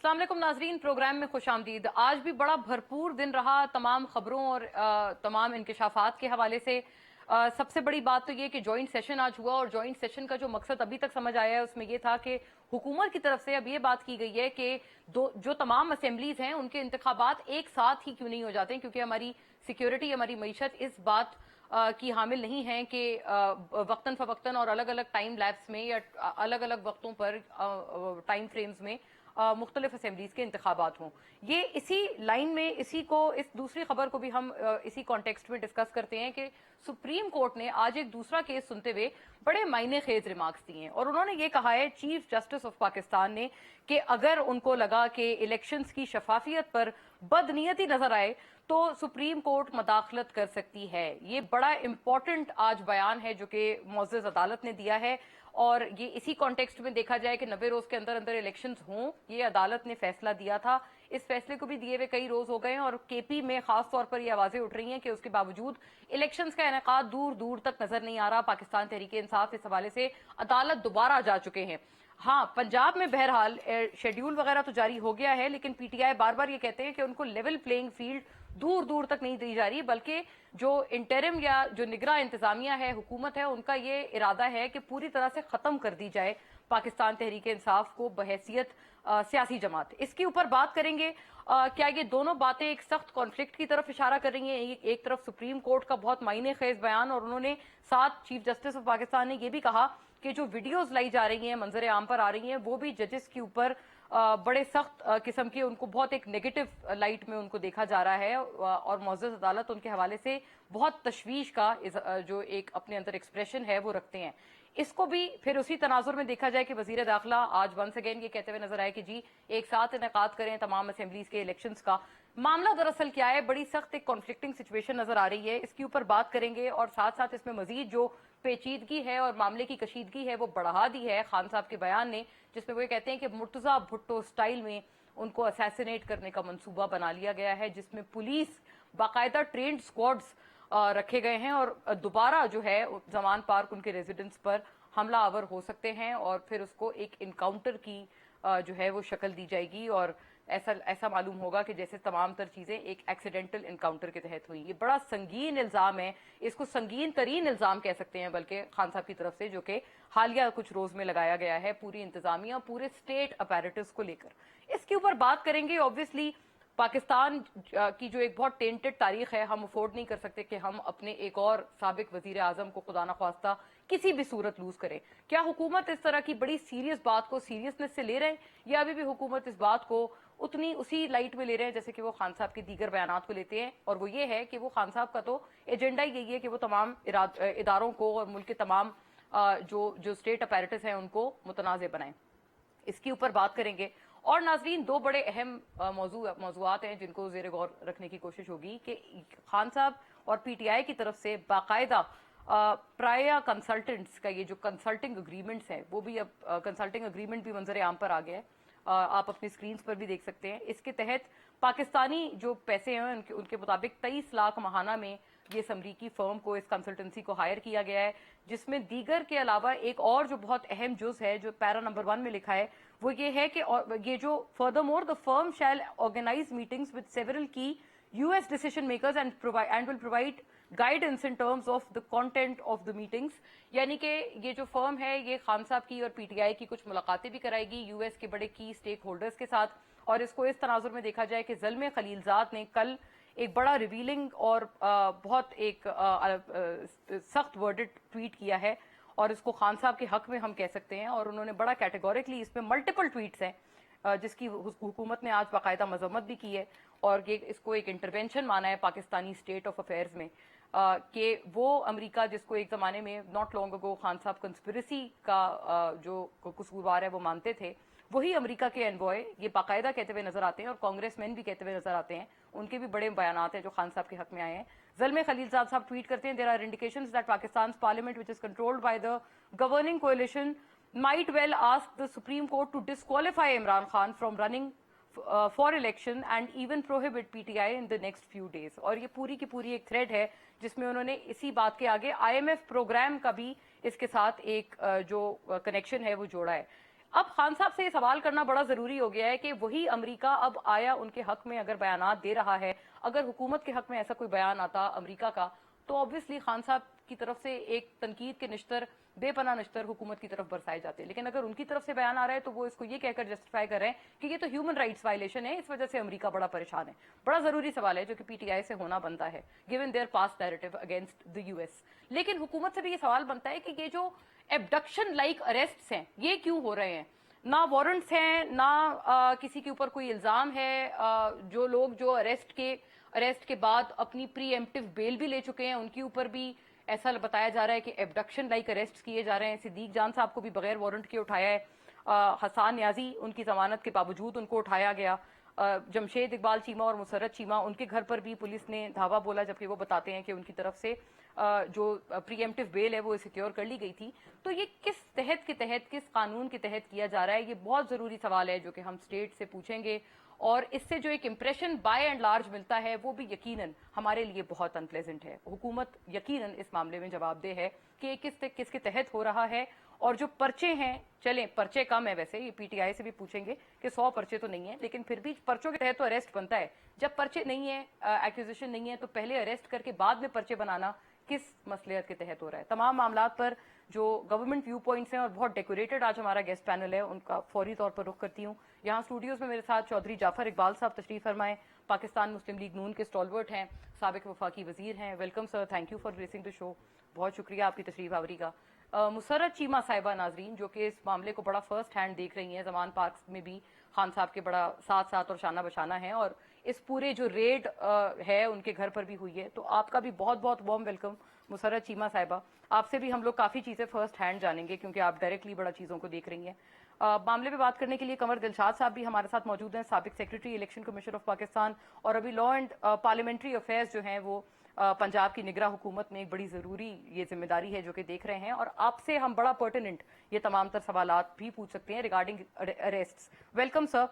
अस्सलाम वालेकुम नाजरीन, प्रोग्राम में खुश आमदीद। आज भी बड़ा भरपूर दिन रहा तमाम खबरों और तमाम इंकशाफात के हवाले से। सबसे बड़ी बात तो ये कि जॉइंट सेशन आज हुआ और जॉइंट सेशन का जो मकसद अभी तक समझ आया है उसमें ये था कि हुकूमत की तरफ से अब ये बात की गई है कि जो तमाम असेंबलीज हैं उनके इंतखाबात एक साथ ही क्यों नहीं हो जाते हैं, क्योंकि हमारी सिक्योरिटी, हमारी मईशत इस बात की हामिल नहीं है कि वक्तन फवक्तन और अलग अलग टाइम लैब्स में या अलग अलग वक्तों पर टाइम फ्रेम्स में मुख्तलिफ असेंबलीज के इंतखाबात हों। ये इसी लाइन में इस दूसरी खबर को भी हम इसी कॉन्टेक्स्ट में डिस्कस करते हैं कि सुप्रीम कोर्ट ने आज एक दूसरा केस सुनते हुए बड़े मायने खेज रिमार्क्स दिए हैं और उन्होंने ये कहा है, चीफ जस्टिस ऑफ पाकिस्तान ने, कि अगर उनको लगा कि इलेक्शंस की शफाफियत पर बदनीयती नजर आए तो सुप्रीम कोर्ट मदाखलत कर सकती है। ये बड़ा इंपॉर्टेंट आज बयान है जो कि मुअज़्ज़ज़ अदालत ने दिया है और ये इसी कॉन्टेक्स्ट में देखा जाए कि 90 रोज के अंदर अंदर इलेक्शंस हों, ये अदालत ने फैसला दिया था। इस फैसले को भी दिए हुए कई रोज हो गए हैं और केपी में खास तौर पर ये आवाजें उठ रही हैं कि उसके बावजूद इलेक्शंस का इनेकाद दूर दूर तक नजर नहीं आ रहा। पाकिस्तान तहरीक इंसाफ इस हवाले से अदालत दोबारा जा चुके हैं। हाँ, पंजाब में बहरहाल शेड्यूल वगैरह तो जारी हो गया है, लेकिन पीटीआई बार बार ये कहते हैं कि उनको लेवल प्लेइंग फील्ड दूर दूर तक नहीं दी जा रही, बल्कि जो इंटरिम या जो निगरां इंतजामिया है, हुकूमत है, उनका ये इरादा है कि पूरी तरह से खत्म कर दी जाए पाकिस्तान तहरीक इंसाफ को बहैसियत सियासी जमात। इसके ऊपर बात करेंगे। क्या ये दोनों बातें एक सख्त कॉन्फ्लिक्ट की तरफ इशारा कर रही हैं? एक तरफ सुप्रीम कोर्ट का बहुत मायने खेज बयान और उन्होंने साथ चीफ जस्टिस ऑफ पाकिस्तान ने यह भी कहा कि जो वीडियोस लाई जा रही हैं, मंजर आम पर आ रही हैं, वो भी जजेस के ऊपर बड़े सख्त किस्म के, उनको बहुत एक नेगेटिव लाइट में उनको देखा जा रहा है और मुअज़्ज़ज़ अदालत उनके हवाले से बहुत तशवीश का जो एक अपने अंदर एक्सप्रेशन है वो रखते हैं। इसको भी फिर उसी तनाजुर में देखा जाए कि वजीर दाखिला आज वंस अगेन ये कहते हुए नजर आए कि जी एक साथ इनेकाद करें तमाम असेंबलीज के इलेक्शंस का। मामला दरअसल क्या है, बड़ी सख्त एक कॉन्फ्लिक्टिंग सिचुएशन नजर आ रही है। इसके ऊपर बात करेंगे और साथ साथ इसमें मजीद जो पेचीदगी है और मामले की कशीदगी है वो बढ़ा दी है खान साहब के बयान ने, जिसमें वो कहते हैं कि मुर्तजा भुट्टो स्टाइल में उनको असैसिनेट करने का मंसूबा बना लिया गया है, जिसमें पुलिस बाकायदा ट्रेंड स्क्वाड्स रखे गए हैं और दोबारा जो है जमान पार्क उनके रेजिडेंस पर हमला आवर हो सकते हैं और फिर उसको एक इनकाउंटर की जो है वो शक्ल दी जाएगी और ऐसा मालूम होगा कि जैसे तमाम तर चीजें एक एक्सीडेंटल इनकाउंटर के तहत हुई। ये बड़ा संगीन इल्जाम है, इसको संगीन तरीन इल्जाम कह सकते हैं बल्कि खान साहब की तरफ से, जो कि हालिया कुछ रोज में लगाया गया है पूरी इंतजामिया, पूरे स्टेट अपैरेटस को लेकर। इसके ऊपर बात करेंगे। ऑब्वियसली पाकिस्तान की जो एक बहुत टेंटेड तारीख है, हम अफोर्ड नहीं कर सकते कि हम अपने एक और साबिक वजीर आजम को खुदा न ख्वास्ता किसी भी सूरत लूज करें। क्या हुकूमत इस तरह की बड़ी सीरियस बात को सीरियसनेस से ले रहे हैं या अभी भी हुकूमत इस बात को उसी लाइट में ले रहे हैं जैसे कि वो खान साहब के दीगर बयानात को लेते हैं? और वो ये है कि वो खान साहब का तो एजेंडा ही यही है कि वो तमाम इदारों को और मुल्क के तमाम जो स्टेट अपैरेटस हैं उनको मुतनाज़ बनाएं। इसके ऊपर बात करेंगे। और नाजरीन, दो बड़े अहम मौजूआत हैं जिनको ज़ेरे गौर रखने की कोशिश होगी कि खान साहब और पीटीआई की तरफ से बाकायदा प्राया कंसल्टेंट्स का ये जो कंसल्टिंग अग्रीमेंट्स हैं वो भी अब कंसल्टिंग अग्रीमेंट भी मंजर आम पर आ गया है। आप अपनी स्क्रीन पर भी देख सकते हैं। इसके तहत पाकिस्तानी जो पैसे हैं उनके मुताबिक 23 लाख माहाना में ये अमरीकी फर्म को, इस कंसल्टेंसी को हायर किया गया है, जिसमें दीगर के अलावा एक और जो बहुत अहम जुज है जो पैरा नंबर 1 में लिखा है वो ये है कि ये जो further more the firm shall organise meetings with several key US decision makers and will provide guidance in terms of the content of the meetings। यानी कि ये जो फर्म है ये खान साहब की और पीटीआई की कुछ मुलाकातें भी कराएगी US के बड़े की स्टेक होल्डर्स के साथ। और इसको इस तनाजुर में देखा जाए कि ज़ल्मे खलीलजाद ने कल एक बड़ा रिवीलिंग और बहुत एक सख्त वर्डेड ट्वीट किया है और इसको खान साहब के हक में हम कह सकते हैं और उन्होंने बड़ा कैटेगोरिकली, इसमें मल्टीपल ट्वीट्स हैं जिसकी हुकूमत ने आज बाकायदा मजम्मत भी की है और ये इसको एक इंटरवेंशन माना है पाकिस्तानी स्टेट ऑफ अफेयर्स में कि वो अमेरिका जिसको एक ज़माने में नॉट लॉन्ग अगो खान साहब कंस्पिरेसी का जो कसूरवार है वो मानते थे, वही अमेरिका के एनवॉय ये बाकायदा कहते हुए नजर आते हैं और कांग्रेसमैन भी कहते हुए नजर आते हैं। उनके भी बड़े बयानात हैं जो खान साहब के हक में आए हैं। ज़ल्मे खलीलजाद साहब ट्वीट करते हैं, there are indications that Pakistan parliament which is controlled by the governing coalition might well ask the Supreme Court to disqualify Imran Khan from running for election and even prohibit PTI in the next few days। और ये पूरी की पूरी एक thread है जिसमें उन्होंने इसी बात के आगे IMF प्रोग्राम का भी इसके साथ एक जो कनेक्शन है वो जोड़ा है। اب خان صاحب سے یہ سوال کرنا بڑا ضروری ہو گیا ہے کہ وہی امریکہ اب آیا ان کے حق میں اگر بیانات دے رہا ہے، اگر حکومت کے حق میں ایسا کوئی بیان آتا امریکہ کا، تو آبویسلی خان صاحب کی طرف سے ایک تنقید کے نشتر، بے پناہ نشتر حکومت کی طرف برسائے جاتے ہیں. لیکن اگر ان کی طرف سے بیان آ رہا ہے تو وہ اس کو یہ کہہ کر جسٹیفائی کر رہے ہیں کہ یہ تو ہیومن رائٹس وائلیشن ہے، اس وجہ سے امریکہ بڑا پریشان ہے. بڑا ضروری سوال ہے جو کہ پی ٹی آئی سے ہونا بنتا ہے given there past narrative against the U S. لیکن حکومت سے بھی یہ سوال بنتا ہے کہ یہ جو ایبڈکشن لائک اریسٹس ہیں یہ کیوں ہو رہے ہیں؟ نہ وارنٹس ہیں، نہ کسی کے اوپر کوئی الزام ہے. جو لوگ جو اریسٹ کے بعد اپنی پری ایمپٹیو بیل بھی لے چکے ہیں ان کے اوپر بھی ایسا بتایا جا رہا ہے کہ ایبڈکشن لائک اریسٹ کیے جا رہے ہیں. صدیق جان صاحب کو بھی بغیر وارنٹ کے اٹھایا ہے. حسان نیازی ان کی ضمانت کے باوجود ان کو اٹھایا گیا. جمشید اقبال چیمہ اور مسرت چیمہ ان کے گھر پر بھی پولیس نے دھاوا بولا، جبکہ وہ بتاتے ہیں کہ ان کی طرف سے جو پری ایمپٹیو بیل ہے وہ سیکیور کر لی گئی تھی. تو یہ کس تحت کے تحت، کس قانون کے تحت کیا جا رہا ہے؟ یہ بہت ضروری سوال ہے جو کہ ہم اسٹیٹ سے پوچھیں گے. اور اس سے جو ایک امپریشن بائی اینڈ لارج ملتا ہے وہ بھی یقیناً ہمارے لیے بہت انپلیزنٹ ہے. حکومت یقیناً اس معاملے میں جواب دہ ہے کہ یہ کس کے تحت ہو رہا ہے. اور جو پرچے ہیں، چلیں پرچے کم ہے، ویسے یہ پی ٹی آئی سے بھی پوچھیں گے کہ 100 پرچے تو نہیں ہیں، لیکن پھر بھی پرچوں کے تحت تو اریسٹ بنتا ہے. جب پرچے نہیں ہیں، ایکوزیشن نہیں ہے، تو پہلے اریسٹ کر کے بعد میں پرچے بنانا کس مصلحت کے تحت ہو رہا ہے؟ تمام معاملات پر جو گورنمنٹ ویو پوائنٹس ہیں اور بہت ڈیکوریٹڈ آج ہمارا گیسٹ پینل ہے ان کا فوری طور پر رخ کرتی ہوں. یہاں اسٹوڈیوز میں میرے ساتھ چودھری جعفر اقبال صاحب تشریف فرمائے، پاکستان مسلم لیگ نون کے اسٹالورٹ ہیں، سابق وفاقی وزیر ہیں. Welcome sir, thank you for gracing the show. بہت شکریہ آپ کی تشریف آوری کا. مسرت چیمہ صاحبہ ناظرین جو کہ اس معاملے کو بڑا فرسٹ ہینڈ دیکھ رہی ہیں، زمان پارک میں بھی خان صاحب کے بڑا ساتھ اور شانہ بشانہ ہیں، اور اس پورے جو ریڈ ہے ان کے گھر پر بھی ہوئی ہے. تو آپ کا بھی بہت بہت وارم ویلکم مسرت چیمہ صاحبہ. آپ سے بھی ہم لوگ کافی چیزیں فرسٹ ہینڈ جانیں گے کیونکہ آپ ڈائریکٹلی بڑا چیزوں کو دیکھ رہی ہیں. معاملے پہ بات کرنے کے لیے قمر دلشاد صاحب بھی ہمارے ساتھ موجود ہیں، سابق secretary election commission of Pakistan, اور ابھی لا اینڈ پارلیمنٹری افیئرز جو ہیں وہ پنجاب کی نگراں حکومت میں ایک بڑی ضروری یہ ذمہ داری ہے جو کہ دیکھ رہے ہیں. اور آپ سے ہم بڑا پرٹیننٹ یہ تمام تر سوالات بھی پوچھ سکتے ہیں regarding arrests. Welcome sir.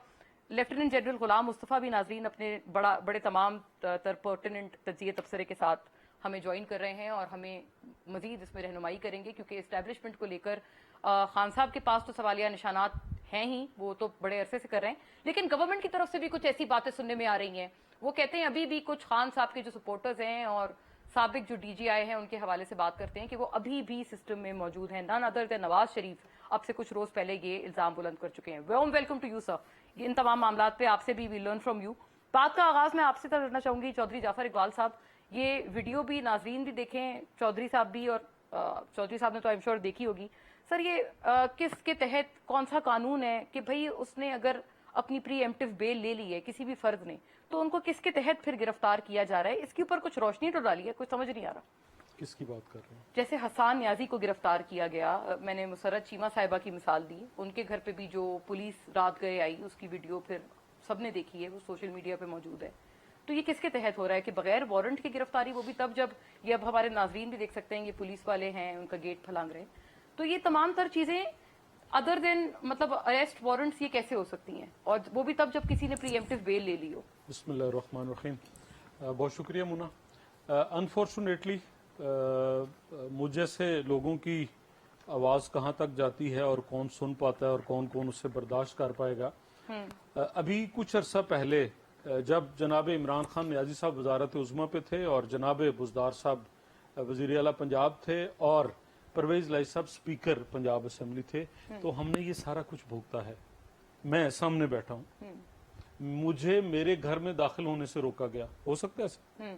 Lieutenant general Ghulam Mustafa بھی ناظرین اپنے بڑے تمام تر پرٹیننٹ تجزیے تبصرے کے ساتھ ہمیں جوائن کر رہے ہیں اور ہمیں مزید اس میں رہنمائی کریں گے، کیونکہ اسٹیبلشمنٹ کو لے کر خان صاحب کے پاس تو سوالیہ نشانات ہیں ہی، وہ تو بڑے عرصے سے کر رہے ہیں، لیکن گورنمنٹ کی طرف سے بھی کچھ ایسی باتیں سننے میں آ رہی ہیں. وہ کہتے ہیں ابھی بھی کچھ خان صاحب کے جو سپورٹرز ہیں اور سابق جو ڈی جی آئی ہیں ان کے حوالے سے بات کرتے ہیں کہ وہ ابھی بھی سسٹم میں موجود ہیں. نان ادر دین نواز شریف اب سے کچھ روز پہلے یہ الزام بلند کر چکے ہیں. Welcome to you sir. ان تمام معاملات پہ آپ سے بھی وی لرن فرام یو. بات کا آغاز میں آپ سے کرنا چاہوں گی چودھری جعفر اقبال صاحب. یہ ویڈیو بھی ناظرین بھی دیکھیں، چودھری صاحب بھی، اور چودھری صاحب نے تو آئی ایم شیور دیکھی ہوگی. سر یہ کس کے تحت، کون سا قانون ہے کہ بھئی اس نے اگر اپنی پری ایمپٹیو بیل لے لی ہے کسی بھی فرد نے تو ان کو کس کے تحت پھر گرفتار کیا جا رہا ہے؟ اس کے اوپر کچھ روشنی تو ڈالی ہے، کچھ سمجھ نہیں آ رہا. کس کی بات کر رہے ہیں؟ جیسے حسان نیازی کو گرفتار کیا گیا، میں نے مسرت چیمہ صاحبہ کی مثال دی، ان کے گھر پہ بھی جو پولیس رات گئے آئی اس کی ویڈیو پھر سب نے دیکھی ہے، وہ سوشل میڈیا پہ موجود ہے. تو یہ کس کے تحت ہو رہا ہے کہ بغیر وارنٹ کی گرفتاری، وہ بھی تب جب یہ اب ہمارے ناظرین بھی دیکھ سکتے ہیں یہ پولیس والے ہیں ان کا گیٹ پھلانگ رہے ہیں. تو یہ تمام تر چیزیں ادر دین مطلب اریسٹ وارنٹس یہ کیسے ہو سکتی ہیں، اور وہ بھی تب جب کسی نے پری ایمپٹیو بیل لے لی ہو؟ بسم اللہ الرحمن الرحیم. بہت شکریہ مونا. انفارچونیٹلی مجھ جیسے لوگوں کی آواز کہاں تک جاتی ہے اور کون سن پاتا ہے اور کون اسے برداشت کر پائے گا. ابھی کچھ عرصہ پہلے جب جناب عمران خان نیازی صاحب وزارت عظمیٰ پہ تھے اور جناب بزدار صاحب وزیر اعلیٰ پنجاب تھے اور پرویز لائی صاحب سپیکر پنجاب اسمبلی تھے، تو ہم نے یہ سارا کچھ بھوگتا ہے. میں سامنے بیٹھا ہوں، مجھے میرے گھر میں داخل ہونے سے روکا گیا. ہو سکتا ہے ایسا؟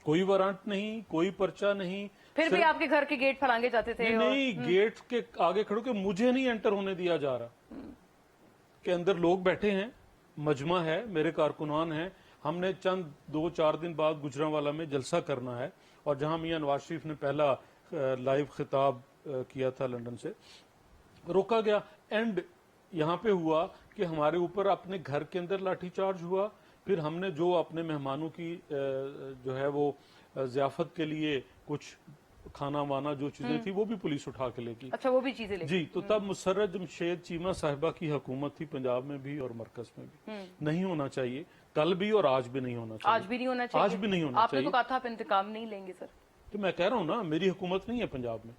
کوئی وارنٹ نہیں، کوئی پرچہ نہیں، پھر بھی آپ کے گھر کے گیٹ پھلانگے جاتے تھے؟ نہیں، گیٹ کے آگے کھڑو کہ مجھے نہیں انٹر ہونے دیا جا رہا، کہ اندر لوگ بیٹھے ہیں، مجمع ہے، میرے کارکنان ہیں. ہم نے چند 2-4 دن بعد گجرانوالا میں جلسہ کرنا ہے، اور جہاں میاں نواز شریف نے پہلا لائیو خطاب کیا تھا لندن سے، روکا گیا. اینڈ یہاں پہ ہوا کہ ہمارے اوپر اپنے گھر کے اندر لاٹھی چارج ہوا. پھر ہم نے جو اپنے مہمانوں کی جو ہے وہ ضیافت کے لیے کچھ کھانا وانا جو چیزیں تھی وہ بھی پولیس اٹھا کے لے گئی. اچھا، وہ بھی چیزیں لے جی. تو تب مسرت جمشید چیمہ صاحبہ کی حکومت تھی، پنجاب میں بھی اور مرکز میں بھی. نہیں ہونا چاہیے، کل بھی اور آج بھی نہیں ہونا چاہیے. آج بھی نہیں ہونا چاہیے. آج بھی نہیں ہونا آپ نے چاہیے. تو کہا تھا آپ انتقام نہیں لیں گے. سر تو میں کہہ رہا ہوں نا، میری حکومت نہیں ہے پنجاب میں.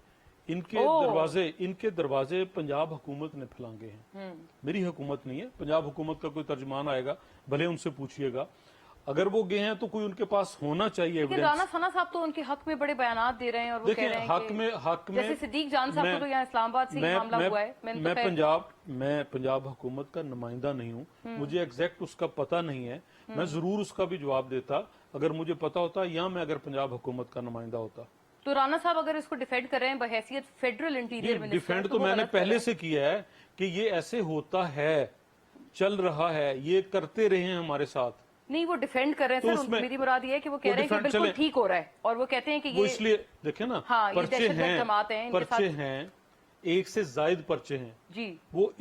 इनके दरवाजे पंजाब हुकूमत ने फैलांगे हैं। मेरी हुकूमत नहीं है, पंजाब हुकूमत का कोई तर्जमान आएगा, भले उनसे पूछिएगा, अगर वो गए हैं तो कोई उनके पास होना चाहिए लेकिन एविडेंस। राना सना साहब तो उनके हक में बड़े बयानात दे रहे हैं और वो कह रहे हैं हक में जैसे सिद्दीक जान साहब को तो यहाँ इस्लामाबाद से मामला हुआ है। मैं पंजाब हुकूमत का नुमाइंदा नहीं हूँ, मुझे एग्जैक्ट उसका पता नहीं है, मैं जरूर उसका भी जवाब देता अगर मुझे पता होता, या मैं अगर पंजाब हुकूमत का नुमाइंदा होता। तो राना साहब अगर इसको डिफेंड कर रहे हैं बहैसियत फेडरल इंटीरियर मिनिस्टर, डिफेंड तो मैंने पहले से किया है कि ये ऐसे होता है, चल रहा है, ये करते रहे हैं हमारे साथ। नहीं, वो डिफेंड कर रहे हैं तो सर, मेरी मुराद ये है कि वो कह रहे हैं कि बिल्कुल ठीक हो रहा है, और वो कहते हैं कि वो ये इसलिए देखे ना, हाँ, पर्चे हैं, जमात हैं, पर्चे हैं, एक से जायद पर्चे हैं जी। वो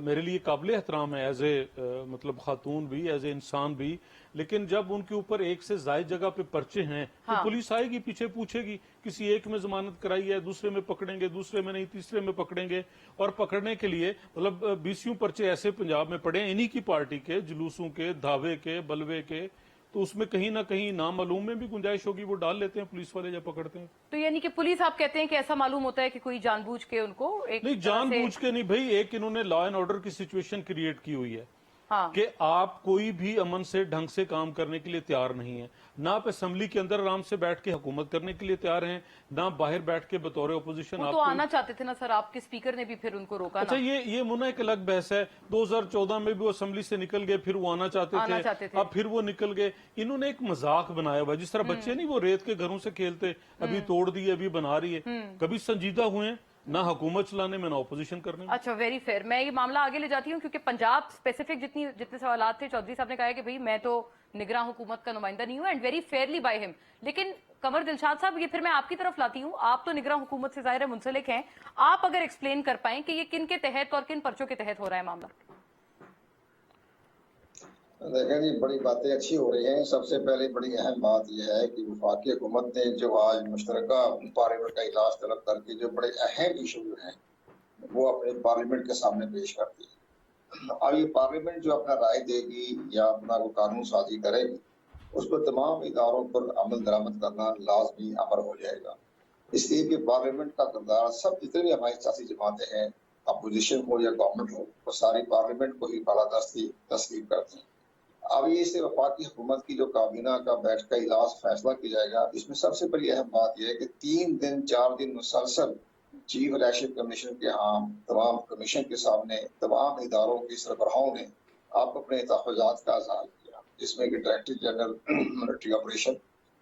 मेरे लिए काबिल एहतराम है एज ए मतलब खातून भी, एज ए इंसान भी, लेकिन जब उनके ऊपर एक से जायद जगह पे पर्चे हैं तो पुलिस आएगी, पीछे पूछेगी, किसी एक में जमानत कराई है, दूसरे में पकड़ेंगे, दूसरे में नहीं, तीसरे में पकड़ेंगे, और पकड़ने के लिए मतलब 20 पर्चे ऐसे पंजाब में पड़े हैं इन्हीं की पार्टी के, जुलूसों के, धावे के, बलवे के, तो उसमें कहीं ना कहीं नामालूम में भी गुंजाइश होगी, वो डाल लेते हैं पुलिस वाले जब पकड़ते हैं। तो यानी कि पुलिस, आप कहते हैं कि ऐसा मालूम होता है कि कोई जानबूझ के उनको एक नहीं, जानबूझ के नहीं भाई, एक इन्होंने लॉ एंड ऑर्डर की सिचुएशन क्रिएट की हुई है कि आप कोई भी अमन से ढंग से काम करने के लिए तैयार नहीं है, ना आप असेंबली के अंदर आराम से बैठ के हुकूमत करने के लिए तैयार हैं, ना बाहर बैठ के बतौर ओपोजिशन। आप तो आना चाहते थे ना सर, आपके स्पीकर ने भी फिर उनको रोका। अच्छा, ये मुन्ना एक अलग बहस है, 2014 में भी वो असेंबली से निकल गए, फिर वो आना चाहते थे, अब फिर वो निकल गए। इन्होंने एक मजाक बनाया हुआ, जिस तरह बच्चे नहीं वो रेत के घरों से खेलते, अभी तोड़ दिए, अभी बना रही है, कभी संजीदा हुए हैं ना हुकूमत चलाने में, ना ऑपोजिशन करने में। अच्छा, वेरी फेयर। मैं ये मामला आगे ले जाती हूँ क्योंकि पंजाब स्पेसिफिक जितने सवाल थे, चौधरी साहब ने कहा है कि भाई मैं तो निगरान हुकूमत का नुमाइंदा नहीं हूँ, and very Fairlie by him. लेकिन कमर दिलशाद साहब, ये फिर मैं आपकी तरफ लाती हूँ, आप तो निगरान हुकूमत से जाहिर है मुंसलिक हैं, आप अगर एक्सप्लेन कर पाएं कि ये किन के तहत और किन पर्चों के तहत हो रहा है मामला। देखें जी, बड़ी बातें अच्छी हो रही हैं। सबसे पहले बड़ी अहम बात यह है कि वफाकी हुकूमत ने जो आज मुश्तरका पार्लियामेंट का इजलास तलब करके जो बड़े अहम इशू हैं वो अपने पार्लियामेंट के सामने पेश करती है। अब ये पार्लियामेंट जो अपना राय देगी या अपना वो कानून साजी करेगी, उस पर तमाम इदारों पर अमल दरामद करना लाजमी अमर हो जाएगा। इसलिए कि पार्लियामेंट का किरदार, सब जितने भी हमारी सियासी जमातें हैं, अपोजिशन हो या गवर्नमेंट हो, वो सारी पार्लियामेंट को ही बालादस्ती तस्लीम करती हैं। अब ये से वफाकी हुकूमत की जो काबीना का बैठ का इजलास फैसला किया जाएगा, इसमें सबसे बड़ी अहम बात यह है कि 3 दिन 4 दिन मुसलसल चीफ इलेक्शन कमीशन के यहाँ तमाम कमीशन के सामने तमाम इदारों के सरबराहों ने आप अपने तहफ़्फ़ुज़ात का इज़हार किया, जिसमें कि डायरेक्टर जनरल मिलिट्री ऑपरेशन,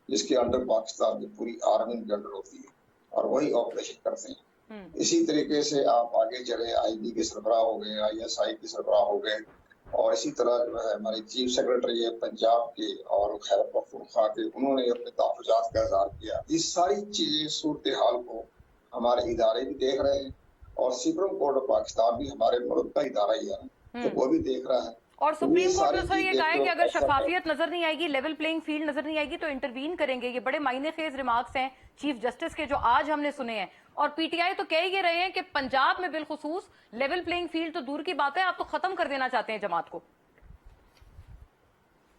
जिसके अंडर पाकिस्तान की पूरी आर्मी के अंडर होती है और वही ऑपरेशन करते हैं। इसी तरीके से आप आगे चले, IB के सरबराह हो गए, ISI के सरबराह हो गए, और इसी तरह जो है हमारे चीफ सेक्रेटरी है पंजाब के और खैबर पख्तूनख्वा के, उन्होंने अपने तहफ़्फ़ुज़ात का इज़हार किया। इस सारी चीजें, सूरत हाल को हमारे इदारे भी देख रहे हैं और सुप्रीम कोर्ट ऑफ पाकिस्तान भी हमारे मुल्क का इदारा ही है, तो वो भी देख रहा है। और सुप्रीम कोर्ट ने सर ये कहा है कि अगर शफाफियत नजर नहीं आएगी, लेवल प्लेइंग फील्ड नजर नहीं आएगी तो इंटरवीन करेंगे। ये बड़े मायने खेज रिमार्क्स हैं चीफ जस्टिस के जो आज हमने सुने हैं, और PTI तो कह ये रहे हैं कि पंजाब में बिलखुसूस लेवल प्लेइंग फील्ड तो दूर की बात है, आप तो खत्म कर देना चाहते हैं जमात को।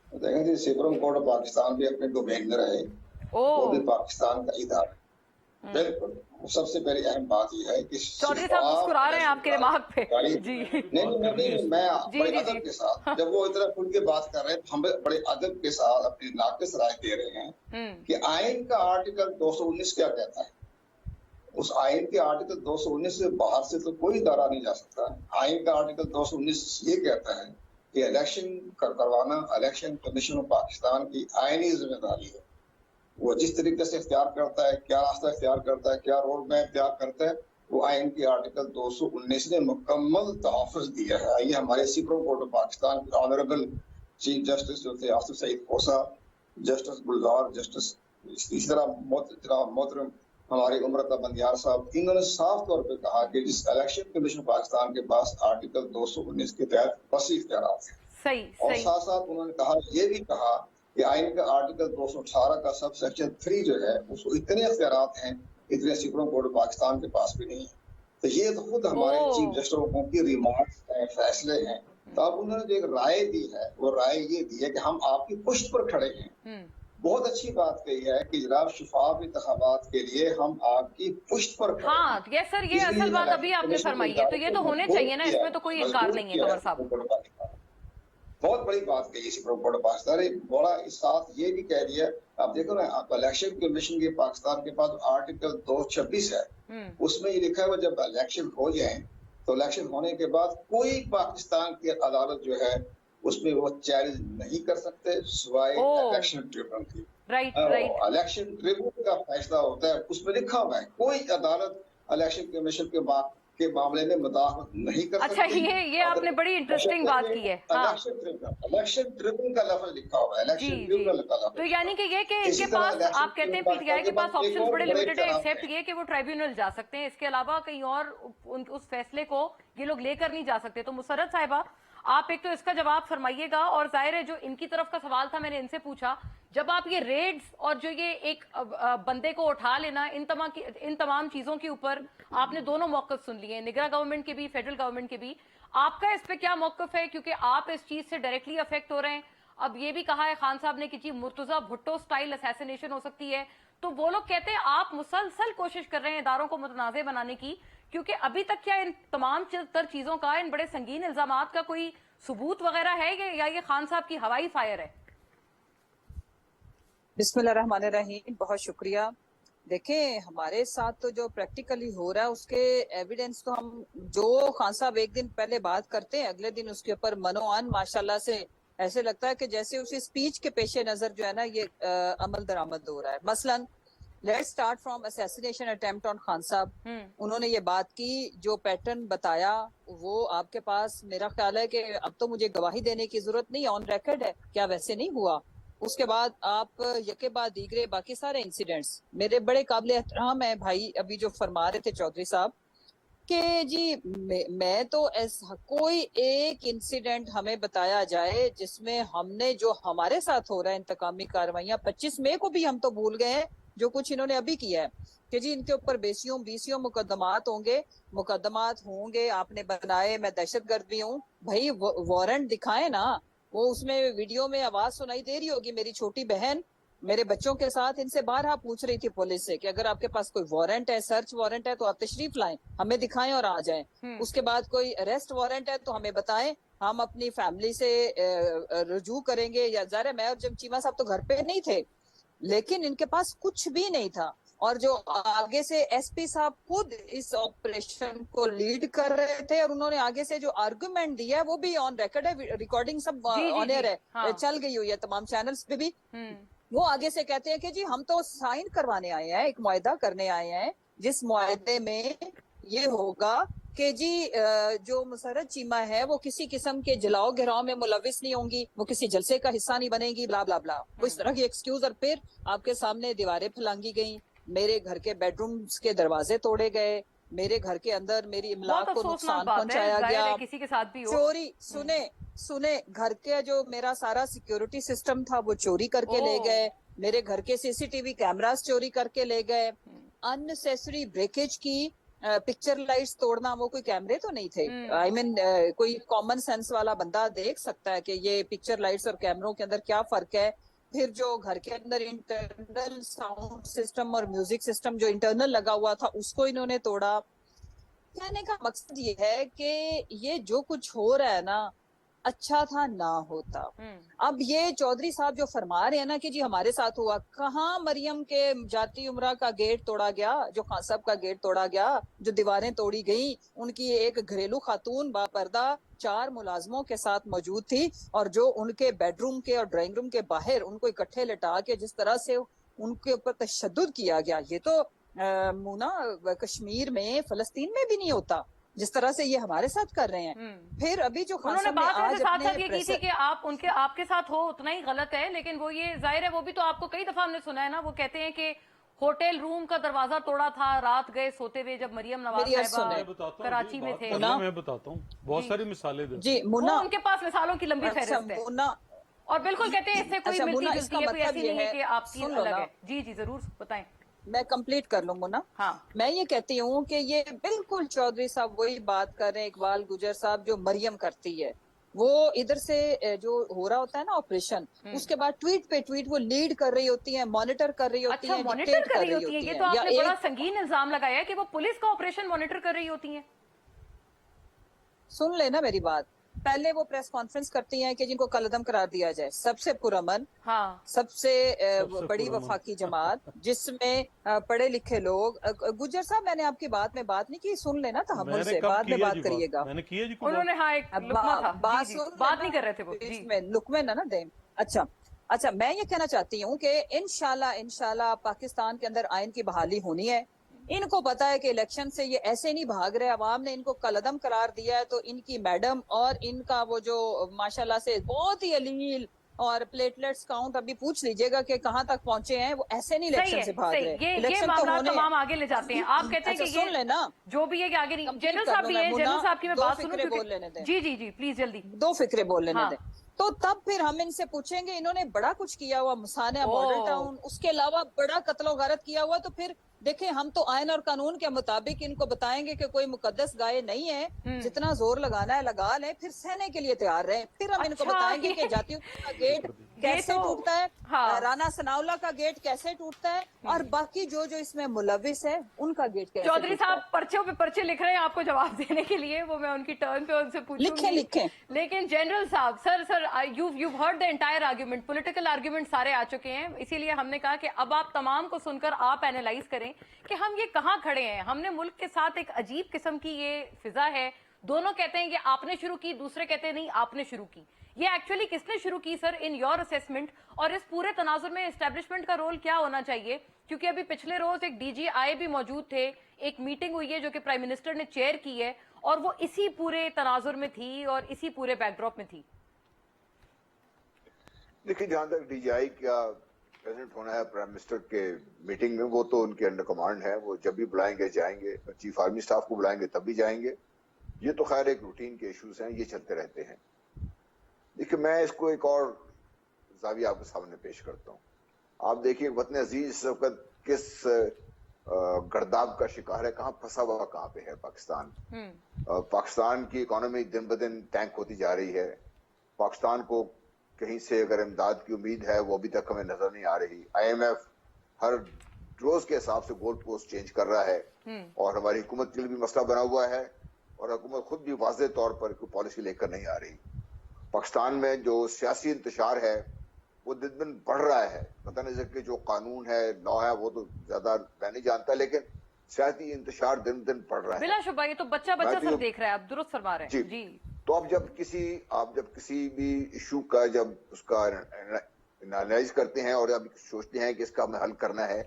देखें जी, सुप्रीम कोर्ट ऑफ पाकिस्तान भी अपने डोमेन में रहे, वो भी पाकिस्तान का इदारा। बिल्कुल, सबसे पहली अहम बात यह है कि चौधरी साहब मुस्कुरा रहे हैं आपके रिमार्क पे। जी नहीं, मैं बड़े अदब के साथ, जब वो इतना खुल के बात कर रहे हैं, हम बड़े अदब के साथ अपनी नाक़िस राय दे रहे हैं कि आइन का आर्टिकल 219 क्या कहता है। उस आइन के आर्टिकल 219 से बाहर से तो कोई इदारा नहीं जा सकता। आइन का आर्टिकल 219 ये कहता है कि इलेक्शन करवाना इलेक्शन कमीशन ऑफ पाकिस्तान की आईनी जिम्मेदारी है। वो जिस तरीके से इख्तियार करता है, क्या रास्ता इख्तियार करता है, क्या रोड मैप इख्तियार करता है, वो आइन के आर्टिकल 219 ने मुकम्मल तहफ़्फ़ुज़ दिया है। ये हमारे सुप्रीम कोर्ट ऑफ पाकिस्तान के ऑनरेबल चीफ जस्टिस जो थे आसिफ सईद खोसा, जस्टिस गुलजार, जस्टिस इसी तरह मोहतरम हमारे उमरता बंदियार साहब, इन्होंने साफ तौर पे कहा कि जिस इलेक्शन कमीशन पाकिस्तान के पास आर्टिकल 219 के तहत वसी इख्तियारात हैं। सही। और साथ साथ उन्होंने कहा, ये भी कहा कि आइन का आर्टिकल 218 का सब सेक्शन 3 जो है उसको इतने इख्तियारात हैं, इतने सुप्रीम कोर्ट ऑफ पाकिस्तान के पास भी नहीं है। तो ये तो खुद हमारे चीफ जस्टिसों की रिमार्क्स हैं, फैसले हैं। तो अब उन्होंने जो एक राय दी है, वो राय ये दी है कि हम आपकी पुष्ट पर खड़े हैं। बहुत अच्छी बात कही है कि जनाब शफाफ इंतखाबात के लिए हम आपकी पुष्ट पर खड़े हैं। हाँ ये सर, ये इसलिए असल बात इलेक्शन अभी आपने कमीशन के फरमाई है, तो इदारे ये को तो होने मजबूर चाहिए ना, किया इसमें तो कोई इनकार मजबूर नहीं है किया कंवर साहब। सुप्रीम कोर्ट पाकिस्तान ने। बहुत बड़ी बात कही सुप्रीम कोर्ट पाकिस्तान ने, बड़ा इस साथ ये भी कह दिया। आप देखो ना, आप इलेक्शन कमीशन के पाकिस्तान के पास आर्टिकल 226 है, उसमें ये लिखा है जब इलेक्शन हो जाए तो इलेक्शन होने के बाद कोई पाकिस्तान की अदालत जो है उसमें वो चैलेंज नहीं कर सकते सिवाय इलेक्शन ट्रिब्यूनल की। राइट इलेक्शन ट्रिब्यूनल का फैसला होता है, उसमें लिखा हुआ है कोई अदालत इलेक्शन कमीशन के मामले में मुदाखलत नहीं कर अच्छा, सकती। ये आपने बड़ी इंटरेस्टिंग बात की है। हाँ। इलेक्शन ट्रिब्यूनल का लफ्ज लिखा हुआ है, इलेक्शन ट्रिब्यूनल का लफ्ज। तो यानी कि ये कि इसी इनके तरह पास, इलेक्शन आप कहते हैं ट्रिब्यूनल पीटीआई के पास एक ऑप्शंस और बड़े बड़े लिमिटेड है, इख्तिलाफ एक्सेप्ट ये कि वो ट्राइब्यूनल जा सकते हैं, इसके अलावा कहीं और उस फैसले को ये लोग लेकर नहीं जा सकते। तो मुसर्रत साहिबा, आप एक तो इसका जवाब फरमाइएगा, और जाहिर है जो इनकी तरफ का सवाल था मैंने इनसे पूछा, जब आप ये रेड्स और जो ये एक बंदे को उठा लेना, इन तमाम चीजों के ऊपर आपने दोनों मौक़िफ़ सुन लिए, निगरां गवर्नमेंट के भी, फेडरल गवर्नमेंट के भी, आपका इस पे क्या मौक़िफ़ है? क्योंकि आप इस चीज से डायरेक्टली अफेक्ट हो रहे हैं। अब ये भी कहा है खान साहब ने कि जी मुर्तजा भुट्टो स्टाइल असैसिनेशन हो सकती है, तो वो लोग कहते हैं आप मुसलसल कोशिश कर रहे हैं इदारों को मुतनाज़े बनाने की, क्योंकि अभी तक क्या इन तमाम तर चीजों का, इन बड़े संगीन इल्जामात का कोई सबूत वगैरह है, या ये खान साहब की हवाई फायर है? बिस्मिल्लाहिर्रहमानिर्रहीम, बहुत शुक्रिया। देखें, हमारे साथ तो जो प्रैक्टिकली हो रहा है उसके एविडेंस तो हम, जो खान साहब एक दिन पहले बात करते हैं अगले दिन उसके ऊपर मनोअन माशाल्लाह से ऐसे लगता है कि जैसे उसी स्पीच के पेशे नजर जो है ना ये अमल दरामद हो रहा है। मसलन let's start from assassination attempt on Khan साहब। उन्होंने ये बात की, जो पैटर्न बताया वो आपके पास, मेरा ख्याल है कि अब तो मुझे गवाही देने की जरूरत नहीं, ऑन रिकॉर्ड है, क्या वैसे नहीं हुआ? उसके बाद आप यके बाद दीगरे बाकी सारे इंसिडेंट्स मेरे बड़े काबिल एहतराम है भाई। अभी जो फरमा रहे थे चौधरी साहब कि जी मैं तो ऐसा कोई एक इंसिडेंट हमें बताया जाए जिसमें हमने, जो हमारे साथ हो रहा है इंतकामी कार्रवाइयां, 25 मई को भी हम तो भूल गए हैं जो कुछ इन्होंने अभी किया है कि जी इनके ऊपर बेसियों बीसियों मुकदमात होंगे, आपने बनाए, मैं दहशतगर्द भी हूँ। भाई वारंट दिखाए ना, वो उसमें वीडियो में आवाज सुनाई दे रही होगी, मेरी छोटी बहन मेरे बच्चों के साथ इनसे बारहा पूछ रही थी पुलिस से कि अगर आपके पास कोई वारंट है, सर्च वारंट है, तो आप तशरीफ लाएं, हमें दिखाएं और आ जाएं। उसके बाद कोई अरेस्ट वारंट है तो हमें बताएं, हम अपनी फैमिली से रुजू करेंगे। या ज़ाहिर, मैं और जब चीमा साहब तो घर पे नहीं थे, लेकिन इनके पास कुछ भी नहीं था। और जो आगे से एसपी साहब खुद इस ऑपरेशन को लीड कर रहे थे, और उन्होंने आगे से जो आर्गुमेंट दिया है वो भी ऑन रिकॉर्ड है, रिकॉर्डिंग सब ऑन एयर है, हाँ। चल गई हुई है तमाम चैनल्स पे भी। वो आगे से कहते हैं कि जी हम तो साइन करवाने आए हैं, एक मुआहदा करने आए हैं, जिस मुआहदे में ये होगा कि जी जो मुसर्रत चीमा है वो किसी किस्म के जलाओ गिराव में मुलविस नहीं होंगी, वो किसी जलसे का हिस्सा नहीं बनेगी, ब्ला ब्ला ब्ला, वो इस तरह की एक्सक्यूज। और फिर आपके सामने दीवारें फैलांगी गई, मेरे घर के बेडरूम्स के दरवाजे तोड़े गए, मेरे घर के अंदर मेरी इमलाक को नुकसान पहुंचाया गया, किसी के साथ भी हो। चोरी, सुने घर के जो मेरा सारा सिक्योरिटी सिस्टम था वो चोरी करके ले गए, मेरे घर के सीसीटीवी कैमरास चोरी करके ले गए, अननेसेसरी ब्रेकेज की, पिक्चर लाइट्स तोड़ना, वो कोई कैमरे तो नहीं थे, आई मीन कोई कॉमन सेंस वाला बंदा देख सकता है कि ये पिक्चर लाइट्स और कैमरों के अंदर क्या फर्क है। फिर जो घर के अंदर इंटरनल साउंड सिस्टम और म्यूजिक सिस्टम जो इंटरनल लगा हुआ था उसको इन्होंने तोड़ा। कहने का मकसद ये है कि ये जो कुछ हो रहा है ना, अच्छा था ना होता। अब ये चौधरी साहब जो फरमा रहे हैं ना कि जी हमारे साथ हुआ, कहाँ मरियम के जाती उम्रा का गेट तोड़ा गया, जो खान साहब का गेट तोड़ा गया, जो दीवारें तोड़ी गई, उनकी एक घरेलू खातून बापर्दा 4 मुलाजमों के साथ मौजूद थी, और जो उनके बेडरूम के और ड्राइंग रूम के बाहर उनको इकट्ठे लिटा के जिस तरह से उनके ऊपर तशद्दुद किया गया, ये तो मुना कश्मीर में, फलस्तीन में भी नहीं होता जिस तरह से ये हमारे साथ कर रहे हैं। फिर अभी जो उन्होंने बात साथ ये की थी कि आप आपके साथ हो उतना ही गलत है, लेकिन वो ये जाहिर है वो भी तो आपको कई दफा हमने सुना है ना, वो कहते हैं कि होटल रूम का दरवाजा तोड़ा था, रात गए सोते हुए जब मरियम नवाज साहिबा कराची में थे। मैं बताता हूँ, बहुत सारी मिसालें जी मुन्ना, उनके पास मिसालों की लंबी फहरिस्त है, और बिल्कुल कहते हैं इससे कोई मिलती जुलती है, कोई ऐसी नहीं है कि आपकी अलग है। जी जी जरूर बताएं, मैं कंप्लीट कर लूं मुन्ना। हाँ, मैं ये कहती हूँ कि ये बिल्कुल चौधरी साहब वही बात कर रहे हैं, इकबाल गुजर साहब, जो मरियम करती है वो इधर से जो हो रहा होता है ना ऑपरेशन, उसके बाद ट्वीट पे ट्वीट वो लीड कर रही होती है, मॉनिटर कर रही होती अच्छा, है, मॉनिटर डिक्टेट कर रही होती है। ये तो या आपने बड़ा एक संगीन इल्जाम लगाया है कि वो पुलिस का ऑपरेशन मॉनिटर कर रही होती हैं। सुन लेना मेरी बात, पहले वो प्रेस कॉन्फ्रेंस करती हैं कि जिनको कलअदम करार दिया जाए, सबसे पुरअमन, हाँ, सबसे सबसे बड़ी पुरअमन। वफाकी जमात जिसमें पढ़े लिखे लोग। गुज्जर साहब, मैंने आपकी बात में बात नहीं की, सुन लेना तहम्मुल मैंने से, कब बाद की में है बात जी करिएगा। मैंने की है जी कोई उन्होंने हाँ एक अब लुकमा था। बात जी, सुन बात लेना, नहीं कर रहे थे वो। जी, इसमें लुकमे ना दें। अच्छा अच्छा, मैं ये कहना चाहती हूँ कि इंशाल्लाह पाकिस्तान के अंदर आइन की बहाली होनी है। इनको पता है कि इलेक्शन से ये ऐसे नहीं भाग रहे, अवाम ने इनको कलअदम करार दिया है, तो इनकी मैडम और इनका वो जो माशाल्लाह से बहुत ही अलील और प्लेटलेट्स काउंट अभी पूछ लीजिएगा कि कहाँ तक पहुंचे हैं, वो ऐसे नहीं सही इलेक्शन है, से भाग सही। रहे। ये इलेक्शन तो मामला होने तमाम हैं। आगे ले जाते हैं। आप कहते हैं अच्छा कि सुन ये लेना, जो भी है कि आगे नहीं। कंप्लीट जनरल कर साहब लूं भी मैं हैं, मुन्ना, जनरल साहब की मैं दो बात सुनूं फिक्रे क्योंकि बोल लेने दें, जी जी जी, प्लीज जल्दी। दो फिक्रे बोल लेने हाँ। दें। तो तब फिर हम इनसे पूछेंगे, इन्होंने बड़ा कुछ किया हुआ, मुसाना मॉडल टाउन, उसके अलावा बड़ा कत्लो गारत किया हुआ, तो फिर देखें हम तो आयन और कानून के मुताबिक इनको बताएंगे कि कोई मुकद्दस गाय नहीं है, जितना जोर लगाना है लगा लें, फिर सहने के लिए तैयार रहे। फिर हम इनको अच्छा, बताएंगे कि जातियों का गेट कैसे तो टूटता है, हाँ। राना सनाउल्लाह का गेट कैसे टूटता है, और बाकी जो जो इसमें मुलविस है उनका गेट कैसे चौधरी टूटता है। साहब पर्चों पे पर्चे लिख रहे हैं आपको जवाब देने के लिए, वो मैं उनकी टर्न पे उनसे पूछूंगी। लिखें। लेकिन जनरल साहब, sir you heard the entire argument, political argument सारे आ चुके हैं, इसीलिए हमने कहा कि अब आप तमाम को सुनकर आप एनालाइज करें कि हम ये कहाँ खड़े हैं। हमने मुल्क के साथ एक अजीब किस्म की ये फिजा है, दोनों कहते हैं कि आपने शुरू की, दूसरे कहते हैं नहीं आपने शुरू की। ये एक्चुअली किसने शुरू की सर, इन योर असेसमेंट? और इस पूरे तनाजुर में एस्टेब्लिशमेंट का रोल क्या होना चाहिए? क्योंकि अभी पिछले रोज एक DGI भी मौजूद थे, एक मीटिंग हुई है जो कि प्राइम मिनिस्टर ने चेयर की है, और वो इसी पूरे तनाजुर में थी और इसी पूरे बैकड्रॉप में थी। देखिए, जहां तक DGI का प्रेसिडेंट होना है प्राइम मिनिस्टर के मीटिंग में, वो तो उनके अंडर कमांड है, वो जब भी बुलाएंगे जाएंगे, चीफ आर्मी स्टाफ को बुलाएंगे तब भी जाएंगे। ये तो खैर एक रूटीन के इश्यूज हैं, ये चलते रहते हैं। देखिए, मैं इसको एक और जाविया आपके सामने पेश करता हूँ। आप देखिए, वतन अजीज इस वक्त किस गर्दाब का शिकार है, कहाँ फंसा हुआ कहाँ पे है पाकिस्तान। पाकिस्तान की इकोनॉमी दिन ब दिन टैंक होती जा रही है। पाकिस्तान को कहीं से अगर इमदाद की उम्मीद है, वो अभी तक हमें नजर नहीं आ रही। IMF हर रोज के हिसाब से गोल पोस्ट चेंज कर रहा है, और हमारी हुकूमत के लिए भी मसला बना हुआ है, और हुकूमत खुद भी वाज़ेह तौर पर कोई पॉलिसी लेकर नहीं आ रही। पाकिस्तान में जो सियासी इंतशार है वो दिन दिन बढ़ रहा है। पता नहीं कि जो कानून है, लॉ है, वो तो ज्यादा मैं नहीं जानता, लेकिन सियासी इंतशार दिन दिन बढ़ रहा है। बिलाशुबा ये तो बच्चा सब देख रहा है, आप दुरुस्त फरमा रहे हैं। जी। तो आप जब किसी भी इशू का जब उसका एनालाइज करते हैं और अब सोचते हैं कि इसका हमें हल करना है,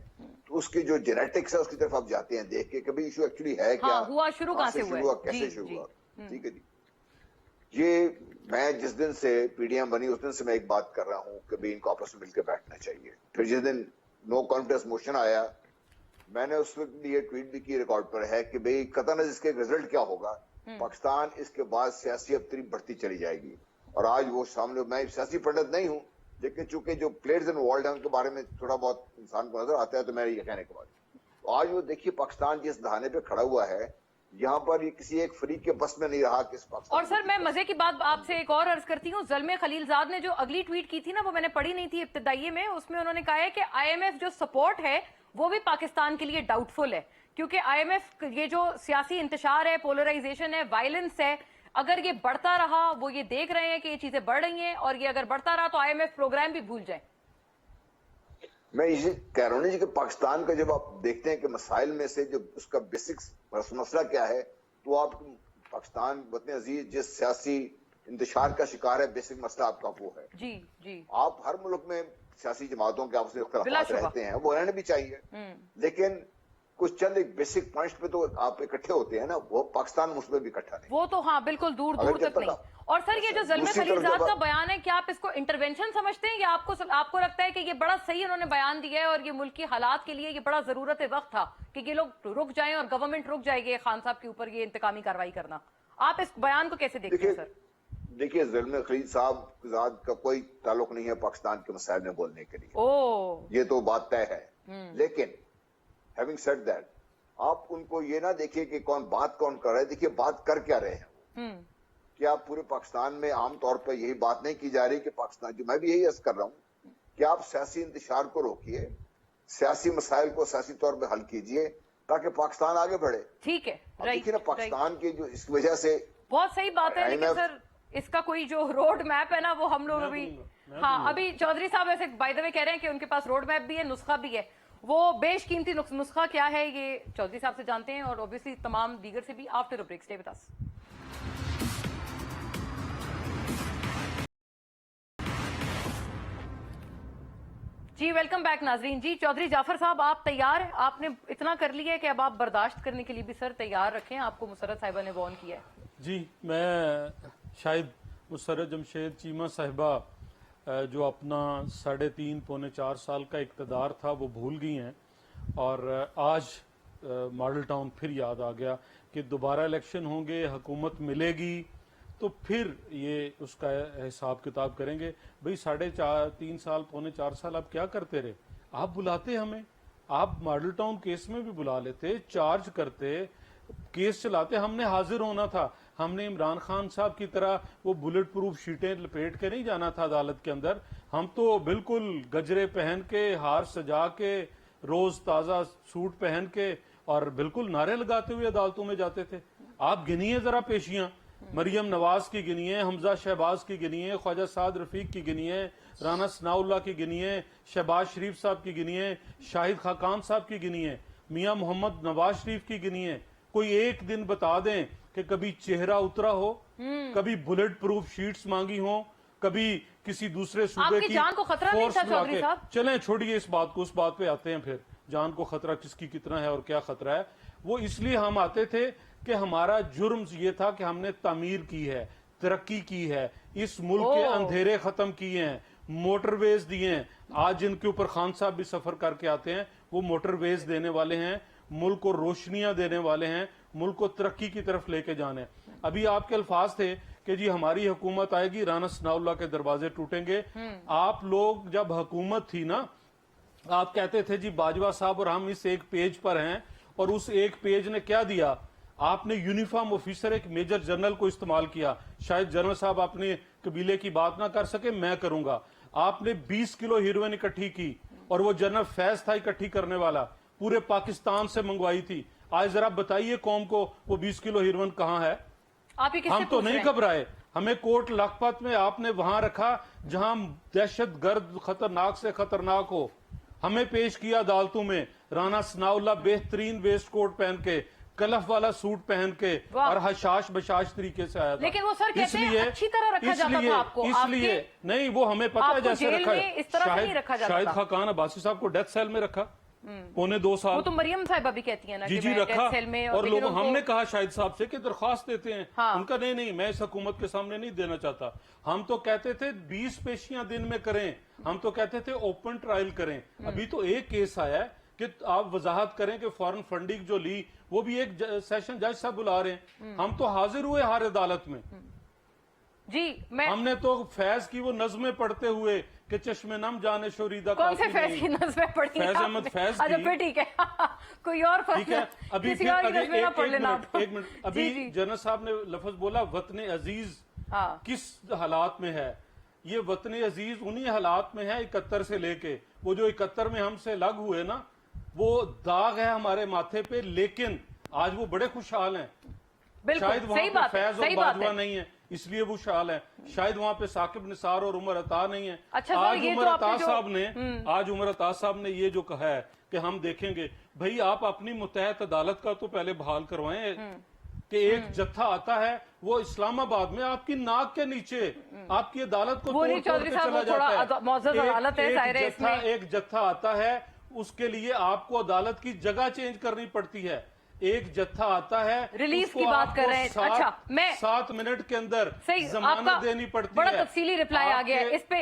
तो उसके जो जेनेटिक्स है उसकी तरफ आप जाते हैं देख के, कभी इशू एक्चुअली है क्या, हुआ शुरू कहाँ से हुआ, कैसे शुरू हुआ। ठीक है जी। ये मैं जिस दिन से PDM बनी उस दिन से मैं एक बात कर रहा हूँ कि भाई इनको आपस में मिलकर बैठना चाहिए। फिर जिस दिन नो कॉन्फिडेंस मोशन आया, मैंने उस वक्त ये ट्वीट भी की, रिकॉर्ड पर है कि भाई कतन इसके रिजल्ट क्या होगा, पाकिस्तान इसके बाद सियासी अबतरी बढ़ती चली जाएगी। और आज वो सामने, मैं सियासी पंडित नहीं हूँ, लेकिन चूंकि जो प्लेयर्स इन्वॉल्व है उनके बारे में थोड़ा बहुत इंसान को नजर आता है, तो मैं ये कहने के बाद आज वो देखिए पाकिस्तान जिस दहाने पे खड़ा हुआ है, यहाँ पर ये किसी एक फरीक के बस में नहीं रहा कि और सर मैं मजे की बात आपसे एक और अर्ज करती हूँ, ज़ल्मे खलीलजाद ने जो अगली ट्वीट की थी ना, वो मैंने पढ़ी नहीं थी इब्तिदाई में, उसमें उन्होंने कहा है कि IMF जो सपोर्ट है वो भी पाकिस्तान के लिए डाउटफुल है, क्योंकि IMF ये जो सियासी इंतशार है, पोलराइजेशन है, वायलेंस है, अगर ये बढ़ता रहा, वो ये देख रहे हैं कि ये चीजें बढ़ रही हैं, और ये अगर बढ़ता रहा तो IMF प्रोग्राम भी भूल जाए। मैं इसे कह रहा हूँ जी कि पाकिस्तान का जब आप देखते हैं कि मसाइल में से जो उसका बेसिक मसला क्या है, तो आप पाकिस्तान वतन अजीज जिस सियासी इंतशार का शिकार है, बेसिक मसला आपका वो है। जी जी। आप हर मुल्क में सियासी जमातों के आपस में इख्तिलाफात रहते हैं, वो रहने भी चाहिए, लेकिन कुछ चंद एक बेसिक पॉइंट्स पे तो आप इकट्ठे होते हैं ना, वो पाकिस्तान मुझमें भी इकट्ठा नहीं, वो तो हाँ बिल्कुल दूर दूर तक नहीं। और सर ये जो ज़ल्मे खलीलजाद का बयान है, क्या आप इसको इंटरवेंशन समझते हैं, या आपको लगता है कि ये बड़ा सही उन्होंने बयान दिया है, और ये मुल्क की हालात के लिए ये बड़ा जरूरत वक्त था कि ये लोग रुक जाएं और गवर्नमेंट रुक जाएगी खान साहब के ऊपर ये इंतकामी कार्रवाई करना? आप इस बयान को कैसे देखते हैं सर? देखिए, ज़ल्मे खलीलजाद का कोई ताल्लुक नहीं है पाकिस्तान के मसाइल में बोलने के लिए, ये तो बात तय है। लेकिन हैविंग सेड दैट, आप उनको ये ना देखिए कि बात कौन कर रहा है, देखिए बात कर क्या रहे हैं। कि आप पूरे पाकिस्तान में आम तौर पर यही बात नहीं की जा रही कि पाकिस्तान, जो मैं भी यही अर्ज कर रहा हूँ कि आप सियासी इंतशार को रोकिए, सियासी मसाइल को सियासी तौर पर हल कीजिए ताकि पाकिस्तान आगे बढ़े। ठीक है, अब राइट, देखिए ना पाकिस्तान की जो इस वजह से बहुत सही बात है, लेकिन IMF सर इसका कोई जो रोड मैप है ना वो हम लोग अभी, हाँ अभी चौधरी साहब ऐसे बाय द वे कह रहे हैं कि उनके पास रोड मैप भी है, नुस्खा भी है। वो बेशकीमती नुस्खा क्या है ये चौधरी साहब से जानते हैं और ऑब्वियसली तमाम दीगर से भी after a break. Stay with us. जी वेलकम बैक नाजरीन। जी चौधरी जाफर साहब आप तैयार हैं? आपने इतना कर लिया है कि अब आप बर्दाश्त करने के लिए भी सर तैयार रखें, आपको मुसर्रत साहिबा ने वार्न किया है। जी मैं शायद मुसर्रत जमशेद चीमा साहिबा जो अपना 3.5 पौने 4 साल का इक़्तिदार था वो भूल गई हैं और आज मॉडल टाउन फिर याद आ गया कि दोबारा इलेक्शन होंगे, हुकूमत मिलेगी तो फिर ये उसका हिसाब किताब करेंगे। भाई 3.5 साल पौने 4 साल आप क्या करते रहे? आप बुलाते हमें, आप मॉडल टाउन केस में भी बुला लेते, चार्ज करते, केस चलाते, हमने हाजिर होना था। हमने इमरान खान साहब की तरह वो बुलेट प्रूफ शीटें लपेट के नहीं जाना था अदालत के अंदर। हम तो बिल्कुल गजरे पहन के, हार सजा के, रोज ताजा सूट पहन के और बिल्कुल नारे लगाते हुए अदालतों में जाते थे। आप गिनिए जरा पेशियां, मरियम नवाज की गिनिए, हमजा शहबाज की गिनिए, ख्वाजा साद रफीक की गिनिए, राना सनाउल्लाह की गिनिए, शहबाज शरीफ साहब की गिनिए, शाहिद खाकान साहब की गिनिए, मियां मोहम्मद नवाज शरीफ की गिनिए। कोई एक दिन बता दें कि कभी चेहरा उतरा हो, कभी बुलेट प्रूफ शीट्स मांगी हो, कभी किसी दूसरे सूबे आपकी की जान को खतरा नहीं फोर्स था बुला चौधरी के। साहब? चलें छोड़िए इस बात को, उस बात पे आते हैं फिर। जान को खतरा किसकी कितना है और क्या खतरा है। वो इसलिए हम आते थे कि हमारा जुर्म ये था कि हमने तामीर की है, तरक्की की है, इस मुल्क के अंधेरे खत्म किए हैं, मोटरवेज दिए हैं। आज जिनके ऊपर खान साहब भी सफर करके आते हैं वो मोटरवेज देने वाले हैं, मुल्क को रोशनियां देने वाले हैं, मुल्क को तरक्की की तरफ लेके जाने। अभी आपके अल्फाज थे कि जी हमारी हुकूमत आएगी, राना सनाउल्लाह के दरवाजे टूटेंगे। आप लोग जब हुकूमत थी ना, आप कहते थे जी बाजवा साहब और हम इस एक पेज पर हैं, और उस एक पेज ने क्या दिया? आपने यूनिफॉर्म ऑफिसर एक मेजर जनरल को इस्तेमाल किया। शायद जनरल साहब अपने कबीले की बात ना कर सके, मैं करूंगा। आपने 20 किलो हीरोइन इकट्ठी की और वो जनरल फैज था इकट्ठी करने वाला, पूरे पाकिस्तान से मंगवाई थी। आज जरा बताइए कौम को वो 20 किलो हीरोइन कहाँ है? आप ये हम तो नहीं घबराए। हमें कोट लखपत में आपने वहां रखा जहां दहशत गर्द खतरनाक से खतरनाक हो। हमें पेश किया अदालतों में, राना सनाउल्लाह बेहतरीन वेस्ट कोट पहन के, कलफ वाला सूट पहन के और हशाश बशाश तरीके से आया था। लेकिन वो सर कहते हैं अच्छी तरह रखा जाता था आपको। इसलिए नहीं, वो हमें पता है जैसे रखा है। इस तरह से नहीं रखा जाता शाहिद था। खाकान अब्बासी साहब को डेथ सेल में रखा पौने 2 साल। वो तो मरियम साहिबा भी कहती है ना जी कि जी मैं रखा। डेथ सेल में, और लेकिन लोगों हमने कहा शाहिद साहब से कि दरख्वास्त देते हैं। हाँ। उनका नहीं मैं इस हुकूमत के सामने नहीं देना चाहता। हम तो कहते थे 20 पेशियां दिन में करें, हम तो कहते थे ओपन ट्रायल करें। अभी तो एक केस आया है कि आप वजाहत करें कि फॉरेन फंडिंग जो ली वो भी एक सेशन जज साहब बुला रहे हैं। हम तो हाजिर हुए हर अदालत में। जी मैं हमने तो फैज की वो नज़में पढ़ते हुए कि चश्मे नम जाने शोरीदा कौन से काफी फैज नहीं। की नज़में पढ़ी फैज आपने? अहमद फैज अच्छा की। फिर ठीक है कोई और ठीक है। अभी किसी फिर और की अभी नज़में ना पढ़ लेना आप। एक मिनट अभी जी, जी। जनरल साहब ने लफ्ज बोला वतन अजीज हाँ। किस हालात में है? ये वतन अजीज उन्हीं हालात में है 71 से लेके, वो जो 71 में हमसे अलग हुए ना, वो दाग है हमारे माथे पे। लेकिन आज वो बड़े खुशहाल हैं। बिल्कुल शायद वहां सही पे बात है, फैज और सही बात बाजवा है। नहीं है इसलिए वो खुशहाल है। शायद वहां पे साकिब निसार और उमर अता नहीं है। अच्छा सर, आज ये उमर तो अता आपने जो- साहब ने आज उमर अता साहब ने ये जो कहा है कि हम देखेंगे, भाई आप अपनी मुतहद अदालत का तो पहले बहाल करवाएं कि एक जत्था आता है वो इस्लामाबाद में आपकी नाक के नीचे आपकी अदालत को वो नहीं तोड़ चौधरी के साहब, चला वो थोड़ा जाता है। मुअज़्ज़ज़ अदालत है, ज़ाहिर है इसमें। एक जत्था आता है, उसके लिए आपको अदालत की जगह चेंज करनी पड़ती है। एक जत्था आता है, रिलीफ उसको की बात आपको कर रहे हैं। अच्छा, मैं 7 मिनट के अंदर सही जमानत आपका देनी पड़ती बड़ा है। तफसीली रिप्लाई आ गया है आपके- इस पे।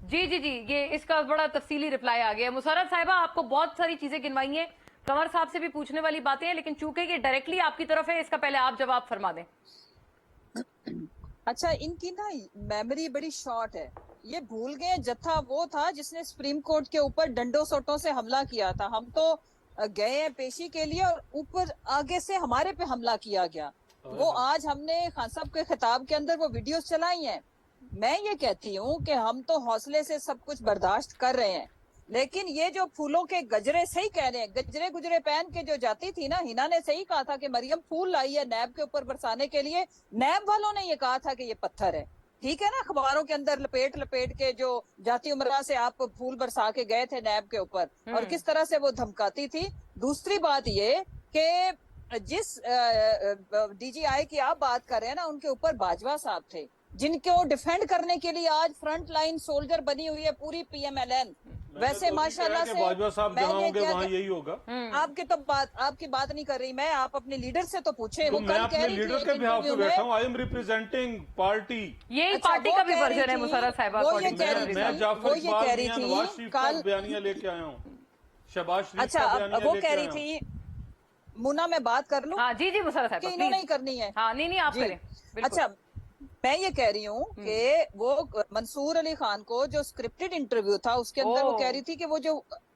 जी जी जी, ये इसका बड़ा तफसीली रिप्लाई आ गया है। मुसर्रत साहिबा आपको बहुत सारी चीजें गिनवाई हैं, कंवर साहब से भी पूछने वाली बातें हैं, लेकिन चूंकि ये डायरेक्टली आपकी तरफ है, इसका पहले आप जवाब फरमा दें। अच्छा, इनकी ना मेमोरी बड़ी शॉर्ट है। ये भूल गए जत्था वो था जिसने सुप्रीम कोर्ट के ऊपर डंडों सोटों से हमला किया था। हम तो गए हैं पेशी के लिए और ऊपर आगे से हमारे पे हमला किया गया। वो आज हमने खान साहब के खिताब के अंदर वो वीडियोस चलाई हैं। मैं ये कहती हूँ कि हम तो हौसले से सब कुछ बर्दाश्त कर रहे हैं, लेकिन ये जो फूलों के गजरे, सही कह रहे हैं, गजरे गुजरे पहन के जो जाती थी ना, हिना ने सही कहा था कि मरियम फूल लाई है नैब के ऊपर बरसाने के लिए। नैब वालों ने ये कहा था कि ये पत्थर है, ठीक है ना, अखबारों के अंदर लपेट लपेट के जो जाती उमरा से आप फूल बरसा के गए थे नैब के ऊपर, और किस तरह से वो धमकाती थी। दूसरी बात ये कि जिस डीजीआई की आप बात कर रहे हैं ना, उनके ऊपर बाजवा साहब थे, जिनको डिफेंड करने के लिए आज फ्रंट लाइन सोल्जर बनी हुई है पूरी पीएमएलएन। वैसे माशाल्लाह से बाजवा साहब मैं जहाँ ये होंगे कह- वहाँ यही होगा। आपकी बात नहीं कर रही मैं, आप अपने लीडर से तो पूछे। तो वो मैं कल कह अपने रही थी लीडर एक के बिहाफ पे इंटरव्यू बैठा में, हूँ। I am representing party. यही अच्छा, पार्टी वो का भी कह रही वर्जन है थी- मुशर्रफ साहिबा वो ये according to कह the रही थी- मैं result। जाफर वो ये इकबाल कह रही मियां थी नवाज शरीफ का कल। बयानिया लेके आया हूँ, शहबाज शरीफ अच्छा, का अब बयानिया वो लेके कह रही आया हूँ। थी, मुन्ना मैं बात कर लूं हाँ जी जी मुशर्रफ कि साहिबा इन्होंने ही प्लीज। करनी है? हाँ नहीं आप जी। करें बिल्कुल। अच्छा, मैं ये कह रही हूँ कि वो मंसूर अली खान को जो स्क्रिप्टेड इंटरव्यू था उसके अंदर वो कह रही थी कि वो जो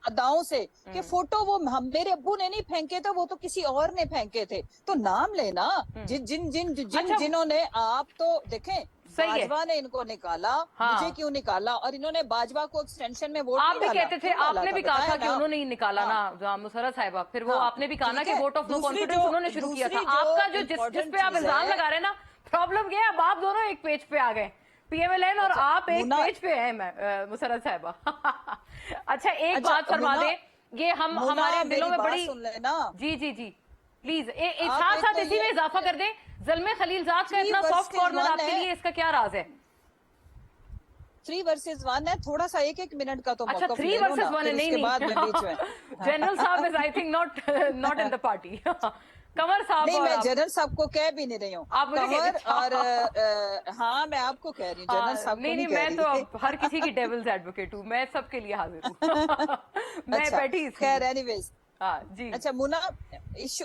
अदाओं से कि फोटो वो मेरे अब्बू ने नहीं फेंके थे, वो तो किसी और ने फेंके थे। तो नाम लेना अच्छा। जिन्होंने, आप तो देखें सही है। बाजवा ने इनको निकाला, हाँ। मुझे क्यों निकाला, और इन्होंने बाजवा को एक्सटेंशन में वोट आप नहीं भी डाला। कहते थे, क्यों डाला आपने भी कहा था बताया कि ना। उन्होंने ही निकाला हाँ। ना मुशर्रफ साहिबा, फिर वो हाँ, आपने भी कहा ना ठीक कि है। वोट ऑफ नो दूसरी कॉन्फिडेंस जो- उन्होंने शुरू किया था। दूसरी जो आपका जो जिस important पे आप चीज इल्जाम है- लगा रहे हैं ना, प्रॉब्लम ये है अब आप दोनों एक पेज पे आ गए, पीएमएलएन और अच्छा, आप एक मुन्ना- पेज पे हैं मुशर्रफ साहिबा। अच्छा एक अच्छा, बात फरमा मुन्ना- दे, ये हम मुन्ना, हमारे दिलों में मेरी बात बड़ी सुन लेना। जी जी जी प्लीज एक आप साथ एक साथ तो इसी में ये- इजाफा कर दे, जलमे खलीलजाद का Three इतना सॉफ्ट versus कॉर्नर one आपके है। लिए, इसका क्या राज है? 3 वर्सेस 1 है, थोड़ा सा एक मिनट का तो अच्छा मौका 3 ले लो वर्सेस ना, 1 है, फिर नहीं उसके बाद मैं बीच में जनरल साहब is I think not in the party. Qamar साहब नहीं, और मैं आप। जनरल साहब को कह भी नहीं रही हूँ, आप मुझे कह कंवर रहे और हाँ मैं आपको कह रही हूँ, जनरल साहब को नहीं नहीं नहीं कह मैं रही तो थी। अब हर किसी की डेविल्स एडवोकेट हूँ, मैं सबके लिए हाजिर हूँ। मैं अच्छा, बैठी इसलिए। खैर एनीवेज। हाँ जी। अच्छा मुन्ना,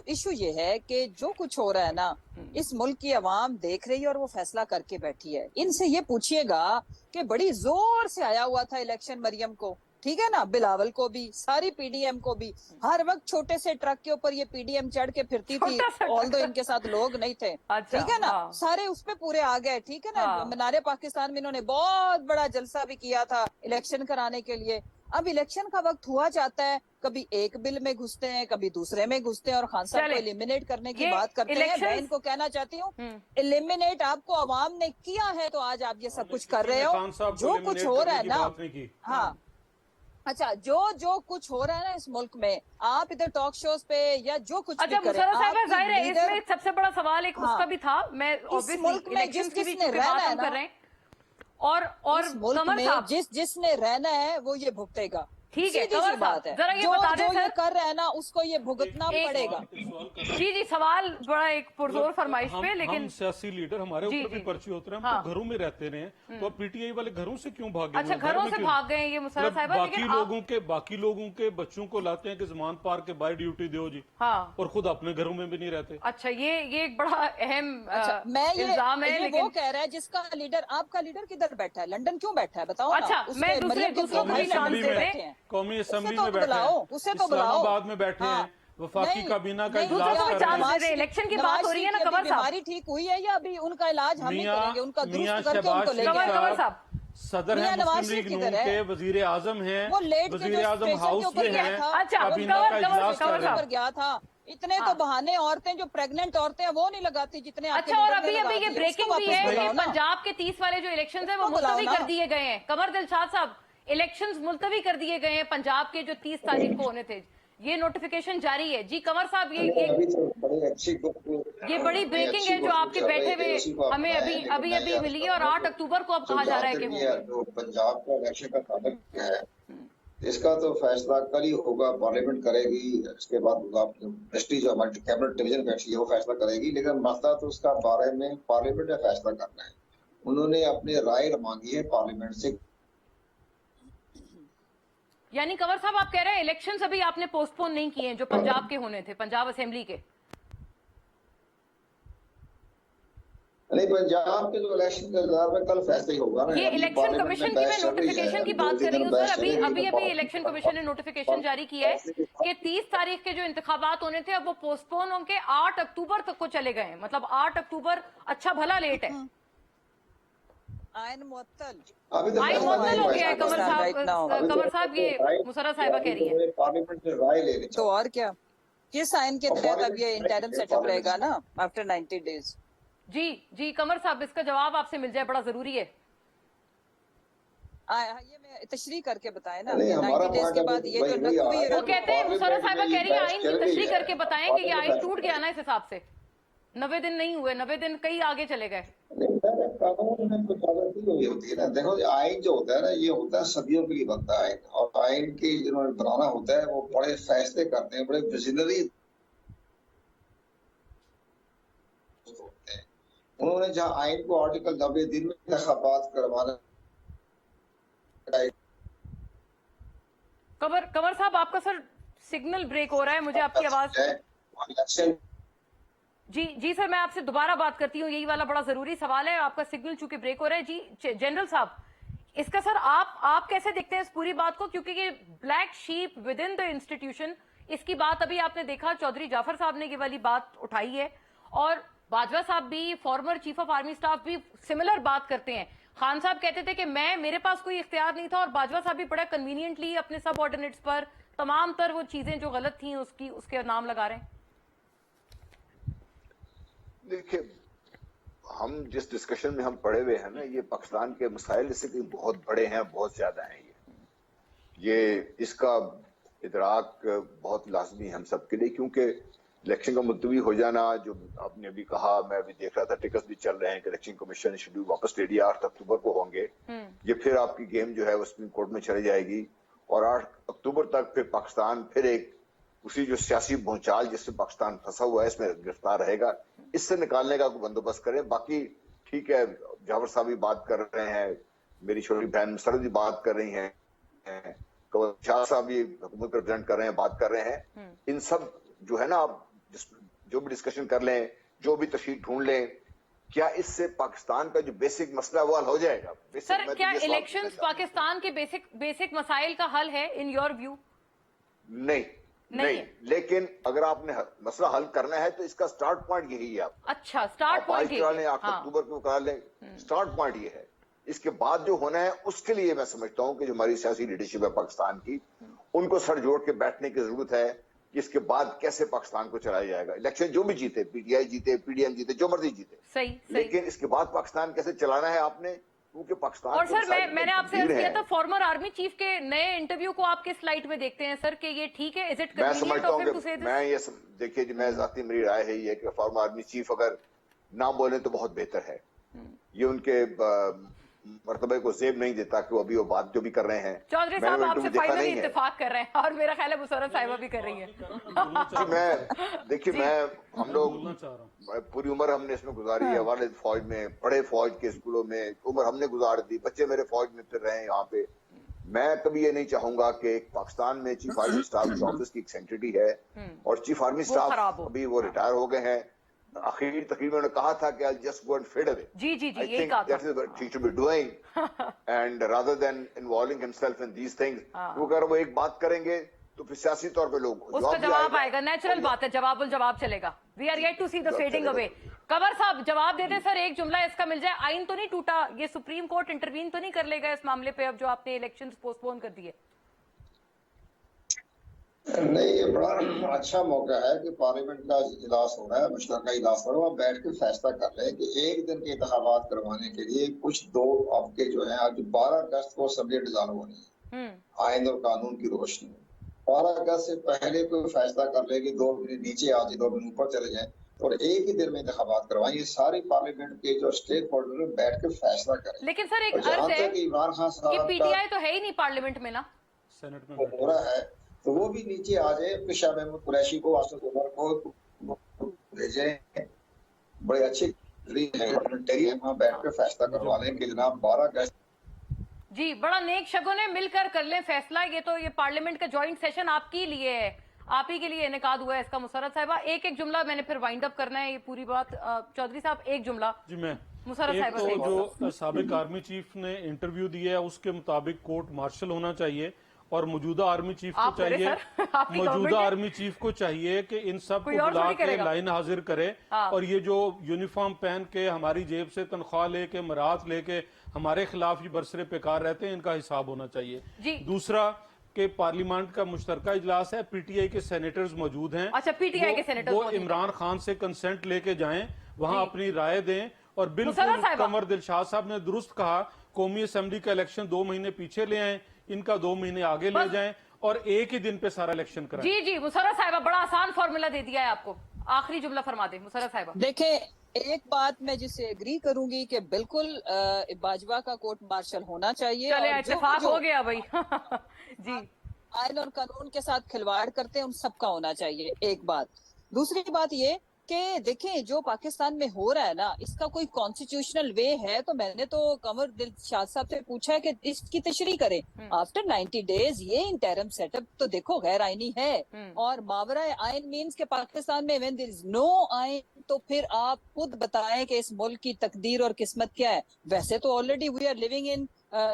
इशू ये है कि जो कुछ हो रहा है ना, इस मुल्क की आवाम देख रही है और वो फैसला करके बैठी है। इनसे ये पूछिएगा कि बड़ी जोर से आया हुआ था इलेक्शन मरियम को, ठीक है ना, बिलावल को भी, सारी पीडीएम को भी, हर वक्त छोटे से ट्रक के ऊपर ये पीडीएम चढ़ के फिरती थी, छोटा सा ऑल्दो इनके साथ लोग नहीं थे। अच्छा, ठीक है ना, हाँ। सारे उस पे पूरे आ गए, ठीक है ना। हाँ। मीनारे पाकिस्तान में इन्होंने बहुत बड़ा जलसा भी किया था इलेक्शन कराने के लिए। अब इलेक्शन का वक्त हुआ जाता है, कभी एक बिल में घुसते हैं, कभी दूसरे में घुसते हैं, और खान साहब को चले। एलिमिनेट करने की ये बात करते हैं। elections- मैं इनको कहना चाहती हूँ, एलिमिनेट आपको आवाम ने किया है, तो आज आप ये सब कुछ कर रहे खान हो। साहब को जो कुछ eliminate हो रहा करने है की ना, बात नहीं की। हाँ, अच्छा, जो कुछ हो रहा है ना इस मुल्क में, आप इधर टॉक शोज पे या जो कुछ अच्छा भी करें, मुशर्रफ साहिबा, आपकी जाहिर है लीडर- इसमें सबसे बड़ा सवाल एक हाँ। उसका भी था, मैं ऑब्वियसली मुल्क में इलेक्शंस की भी जिसने चूंकि बात रहना है हम कर ना, रहे हैं, और इस मुल्क कमर में साहब जिसने रहना है वो ये भुगतेगा। ठीक है, सीधी कंवर सी बात है, साहब, जरा ये जो बता दें जो ये सर। कर रहा है ना उसको ये भुगतना एक- पड़ेगा। जी जी सवाल बड़ा एक पुरजोर फरमाइश पे, हम लेकिन सियासी लीडर, हमारे जी, ऊपर भी जी। पर्ची होते हैं, हम हाँ। तो घरों में रहते रहे हैं, तो अब पीटीआई वाले घरों से क्यों भागे? अच्छा हुए हैं? घर घरों में से क्यों? भाग गए ये मुशर्रफ मतलब साहिबा, बाकी लेकिन आप बाकी लोगों के बच्चों को लाते हैं कि जमान पार के बाहर ड्यूटी दो जी, हाँ और खुद अपने घरों में भी नहीं रहते। अच्छा ये एक बड़ा अहम अच्छा, मैं इल्जाम है, ये लेकिन वो कह रहा है जिसका लीडर, आपका लीडर किधर बैठा है, लंदन क्यों बैठा है बताओ अच्छा, ना। उसके मैं दूसरे- मरियम के दूसरों को भाई भी चांस लंदन दे में दें। बैठे हैं। कौमी असेंबली तो में बैठे बुलाओ, हैं, उसे तो बुलाओ। इस्लामाबाद में बैठे हाँ। हैं, वफाकी नहीं, काबीना का नहीं, इजलास दूसरों को कर भी रहे चांस हैं। दे रहे, इलेक्शन की बात हो रही है ना नवाज कंवर शरीफ की साहब। बीमारी ठीक हुई है या अभी उनका इलाज हम ही करेंगे, उनका मियां दुरुस्त करके उनको शहबाज लेके कंवर- कंवर आएंगे। साहब सदर मियां है नवाज मुस्लिम शरीफ लीग नून किधर है? के, वजीर आजम हैं, वो लेट के वजीर जो आजम स्टेशन के हाउस ऊपर में गया हैं, था, अच्छा, काबीना कंवर- का कंवर- इजलास कंवर कर रहे साहब। पर गया था। इतने हाँ। तो बहाने औरतें जो प्रेग्नेंट औरतें हैं वो नहीं लगाती जितने आपके अच्छा और लीडर ने अभी लगा अभी ये दिए। ब्रेकिंग उसको भी वापस है कि बुलाओ ना। पंजाब के 30 वाले जो इलेक्शंस है वो उसको बुलाओ मुलतवी ना। कर दिए गए हैं। कमर दिलशाद साहब, इलेक्शंस मुलतवी कर दिए गए हैं पंजाब के जो 30 तारीख को होने थे, ये नोटिफिकेशन जारी है। जी कंवर साहब, ये अभी तो बड़ी अच्छी ये बड़ी ब्रेकिंग है जो आपके बैठे हुए हमें अभी अभी मिली है, और 8 अक्टूबर को अब कहा जा रहा है कि होंगे। जो पंजाब का इलेक्शन का ताल्लुक है, इसका तो फैसला कल ही होगा, पार्लियामेंट करेगी, इसके बाद मिनिस्ट्री जो हमारी कैबिनेट डिवीजन बैठी है वो फैसला करेगी, लेकिन मसला तो उसका बारे में पार्लियामेंट ने फैसला करना है। उन्होंने अपनी राय मांगी है पार्लियामेंट से। यानी कंवर साहब आप कह रहे हैं इलेक्शंस अभी आपने पोस्टपोन नहीं किए हैं जो पंजाब के होने थे, पंजाब असेंबली के? नहीं, पंजाब के जो इलेक्शन के इंतजार में कल फैसला ही होगा ना। ये अभी इलेक्शन पार्लियामेंट कमीशन में की मैं बहस चल रही है, नोटिफिकेशन की दो बात कर तीन रही दिन हूँ बहस सर। अभी चलेगी अभी तो अभी इलेक्शन कमीशन ने नोटिफिकेशन जारी किया है कि 30 तारीख के जो इंतखाबात होने थे अब वो पोस्टपोन होंगे, 8 अक्टूबर तक को चले गए हैं। मतलब 8 अक्टूबर अच्छा भला लेट है। आयन मुअत्तल। अभी तो आई फैसला मुअत्तल नहीं हो हुआ गया है है कमर इसका। साहब। Right now. कमर साहब ये मुसर्रत साहिबा कह रही है। पार्लियामेंट में राय लेनी तो और क्या, किस आयन के और तहत अब ये पार्लियामेंट इंटरिम सेटअप रहेगा ना आफ्टर 90 डेज? जी जी कमर साहब, इसका जवाब आपसे मिल जाए, बड़ा जरूरी है। ये मैं तशरीह करके बताए ना, नहीं, हमारा 90 डेज पॉइंट के अभी बाद ये वही जो वही आ रहा है। वो नकवी कहते हैं, मुसर्रत साहिबा कह रही है आइन की तशरीह है। करके बताएं कि ये आइन टूट गया ना इस हिसाब से। 90 दिन नहीं हुए, 90 दिन कई आगे चले गए। कानून में कुछ गलती हुई होती है ना। देखो आइन जो होता है ना, ये होता है सदियों के लिए बनता है आइन, और आइन की जिन्होंने बनाना होता है वो बड़े फैसले करते हैं, बड़े विजनरी होते हैं। उन्होंने जहाँ आइन को आर्टिकल 90 दिन में इंतखाबात करवाना। कमर साहब, आपका सर सिग्नल ब्रेक हो रहा है, मुझे आपकी आवाज। इलेक्शन जी जी सर, मैं आपसे दोबारा बात करती हूँ, यही वाला बड़ा जरूरी सवाल है। आपका सिग्नल चूंकि ब्रेक हो रहा है। जी जनरल साहब, इसका सर आप कैसे देखते हैं इस पूरी बात को? क्योंकि ये black sheep with in the institution, इसकी बात अभी आपने देखा चौधरी जाफर साहब ने ये वाली बात उठाई है, और बाजवा साहब भी, former chief of army staff भी सिमिलर बात करते हैं। खान साहब कहते थे कि मेरे पास कोई इख्तियार नहीं था, और बाजवा साहब भी बड़ा कन्वीनियंटली अपने सब ऑर्डिनेट्स पर तमाम तर वो चीजें जो गलत थी उसके नाम लगा रहे हैं। देखिए, हम जिस डिस्कशन में हम पड़े हुए हैं ना, ये पाकिस्तान के मसाइल इससे कहीं बहुत बड़े हैं, बहुत ज्यादा हैं। ये इसका इदराक बहुत लाजमी है हम सबके लिए, क्योंकि इलेक्शन का मुलतवी हो जाना, जो आपने अभी कहा, मैं अभी देख रहा था टिकट्स भी चल रहे हैं कि इलेक्शन कमीशन शेड्यूल वापस ले लिया, 8 अक्टूबर को होंगे। ये फिर आपकी गेम जो है वो सुप्रीम कोर्ट में चली जाएगी, और 8 अक्टूबर तक फिर पाकिस्तान फिर एक उसी जो सियासी भूचाल जिससे पाकिस्तान फंसा हुआ है इसमें गिरफ्तार रहेगा। इससे निकालने का बंदोबस्त करें। बाकी ठीक है, जाफर साहब भी बात कर रहे हैं, मेरी छोटी बहन मुसर्रत भी बात कर रही हैं, शाह साहब भी हुकूमत रिप्रेजेंट कर रहे हैं, बात कर रहे हैं। इन सब जो है ना, आप जो भी डिस्कशन कर लें, जो भी तशरीह ढूंढ लें, क्या इससे पाकिस्तान का जो बेसिक मसला वो हल हो जाएगा? सर, क्या इलेक्शंस पाकिस्तान के बेसिक मसाइल का हल है इन योर व्यू? नहीं, लेकिन अगर आपने मसला हल करना है तो इसका स्टार्ट पॉइंट यही है। अच्छा, स्टार्ट पॉइंट करा लें, 8 अक्टूबर को करा लें, स्टार्ट पॉइंट ये है। इसके बाद जो होना है उसके लिए मैं समझता हूं कि जो हमारी सियासी लीडरशिप है पाकिस्तान की, उनको सर जोड़ के बैठने की जरूरत है कि इसके बाद कैसे पाकिस्तान को चलाया जाएगा। इलेक्शन जो भी जीते, पीटीआई जीते, पीडीएम जीते, जो मर्जी जीते, सही। लेकिन इसके बाद पाकिस्तान कैसे चलाना है आपने, क्योंकि पाकिस्तान। और सर, मैंने आपसे अर्ज किया था, फॉर्मर आर्मी चीफ के नए इंटरव्यू को आप किस लाइट में देखते हैं सर, कि ये ठीक है? Is it convenient of him to say this? मैं ये देखिए जी, मैं जाती मेरी राय है ये कि फॉर्मर आर्मी चीफ अगर ना बोले तो बहुत बेहतर है। ये उनके मर्तबे को जेब नहीं देता कि वो अभी वो बात जो भी कर रहे हैं। चौधरी साहब आपसे फाइनली इत्तेफाक कर रहे हैं, और मेरा ख्याल है मुसर्रत साहिबा भी कर रही है। हम लोग पूरी उम्र हमने इसमें गुजारी है, वालिद फौज में पढ़े, फौज के स्कूलों में उम्र हमने गुजार दी, बच्चे मेरे फौज में फिर रहे हैं यहाँ पे। मैं कभी ये नहीं चाहूंगा कि पाकिस्तान में चीफ आर्मी स्टाफ की ऑफिस की एक सेंटिटी है, और चीफ आर्मी स्टाफ अभी वो रिटायर हो गए हैं। आखिरी तकरीबन उन्होंने कहा था कि I'll just go and fade away. जी, यही कहा था। That is what he should be doing, and rather than involving himself in these things, वो अगर वो एक बात करेंगे तो फिर सियासी तौर पे लोग उसका जवाब आएगा, नेचुरल बात है, जवाब चलेगा। We are yet to see the fading away. कमर साहब जवाब दे दें सर, एक जुमला इसका मिल जाए। आइन तो नहीं टूटा, ये सुप्रीम कोर्ट इंटरवीन तो नहीं कर लेगा इस मामले पे, अब जो आपने इलेक्शंस पोस्टपोन कर दिए? नहीं, ये बड़ा अच्छा मौका है कि पार्लियामेंट का इजलास हो रहा है, मुश्तरका इजलास हो रहा है, वहाँ बैठ के फैसला कर रहे हैं कि एक दिन के इंतखाबात करवाने के लिए कुछ दो आपके जो है, आज 12 अगस्त को असेंबली डिजाइन होनी है आइन और कानून की रोशनी में। 12 अगस्त से पहले कोई फैसला कर ले कि 2 मिनट नीचे आ जाए, 2 मिनट ऊपर चले जाए, और एक ही दिन में इंतखाबात करवाएं। ये सारी पार्लियामेंट के जो स्टेक होल्डर बैठ के फैसला करें। लेकिन सर एक अर्ज है कि इमरान खान साहब पीटीआई तो है ही नहीं पार्लियामेंट में ना, सेनेट में हो रहा है, तो वो भी नीचे आ जाए, पेशा महमूद कुरैशी को, आसिफ उमर को भेजें, बड़े अच्छे वहाँ बैठ कर फैसला करवा लें कि जनाब 12 अगस्त। जी, बड़ा नेक शगुन है, मिलकर कर लें फैसला। ये पार्लियामेंट का ज्वाइंट सेशन आपके लिए है, आप ही के लिए इनेकाद हुआ है इसका। मुसर्रत साहिबा, एक जुमला मैंने फिर वाइंड अप करना है ये पूरी बात। चौधरी साहब, एक जुमला। जी, मैं मुशर्रफ एक साहिबा तो से जो साबिक आर्मी चीफ ने इंटरव्यू दिया है उसके मुताबिक कोर्ट मार्शल होना चाहिए और मौजूदा आर्मी चीफ को आप करे चाहिए, सर, आपकी गवर्नमेंट मौजूदा है। आर्मी चीफ को चाहिए कि इन सब कोई को और बुला थोड़ी के करेगा। लाइन हाजिर करे। हाँ। और ये जो यूनिफॉर्म पहन के हमारी जेब से तनख्वाह लेके मरात लेके हमारे खिलाफ ये बरसरे बेकार रहते हैं, इनका हिसाब होना चाहिए। जी। दूसरा कि पार्लियामेंट का मुश्तरका इजलास है, पीटीआई के सेनेटर्स मौजूद हैं। अच्छा, PTI के सेनेटर्स वो मौजूद हैं। इमरान खान से कंसेंट लेके जाएं, वहां अपनी राय दें। और मुशर्रफ बिल्कुल साहिबा। कमर दिलशाद साहब ने दुरुस्त कहा, कौमी असेंबली का इलेक्शन 2 महीने पीछे ले आए, इनका 2 महीने आगे ले बस। जाएं और एक ही दिन पे सारा इलेक्शन कराएं। जी जी, मुशर्रफ साहिबा बड़ा आसान फॉर्मूला दे दिया है आपको। आखिरी जुमला फरमा दे मुशर्रफ साहिबा। देखें, एक बात मैं जिससे एग्री करूंगी कि बिल्कुल बाजवा का कोर्ट मार्शल होना चाहिए। चले, और इत्तेफाक हो गया भाई। जी, आइन और कानून के साथ खिलवाड़ करते हैं उन सबका होना चाहिए, एक बात। दूसरी बात ये कि देखें, जो पाकिस्तान में हो रहा है ना, इसका कोई कॉन्स्टिट्यूशनल वे है? तो मैंने तो कमर दिलशाद साहब से पूछा है कि इसकी तशरीह करें। आफ्टर 90 डेज ये इंटरम सेटअप तो देखो गैर आईनी है। और मावरा आइन मीन्स के पाकिस्तान में व्हेन देयर इज नो आइन, तो फिर आप खुद बताएं कि इस मुल्क की तकदीर और किस्मत क्या है। वैसे तो already we are living in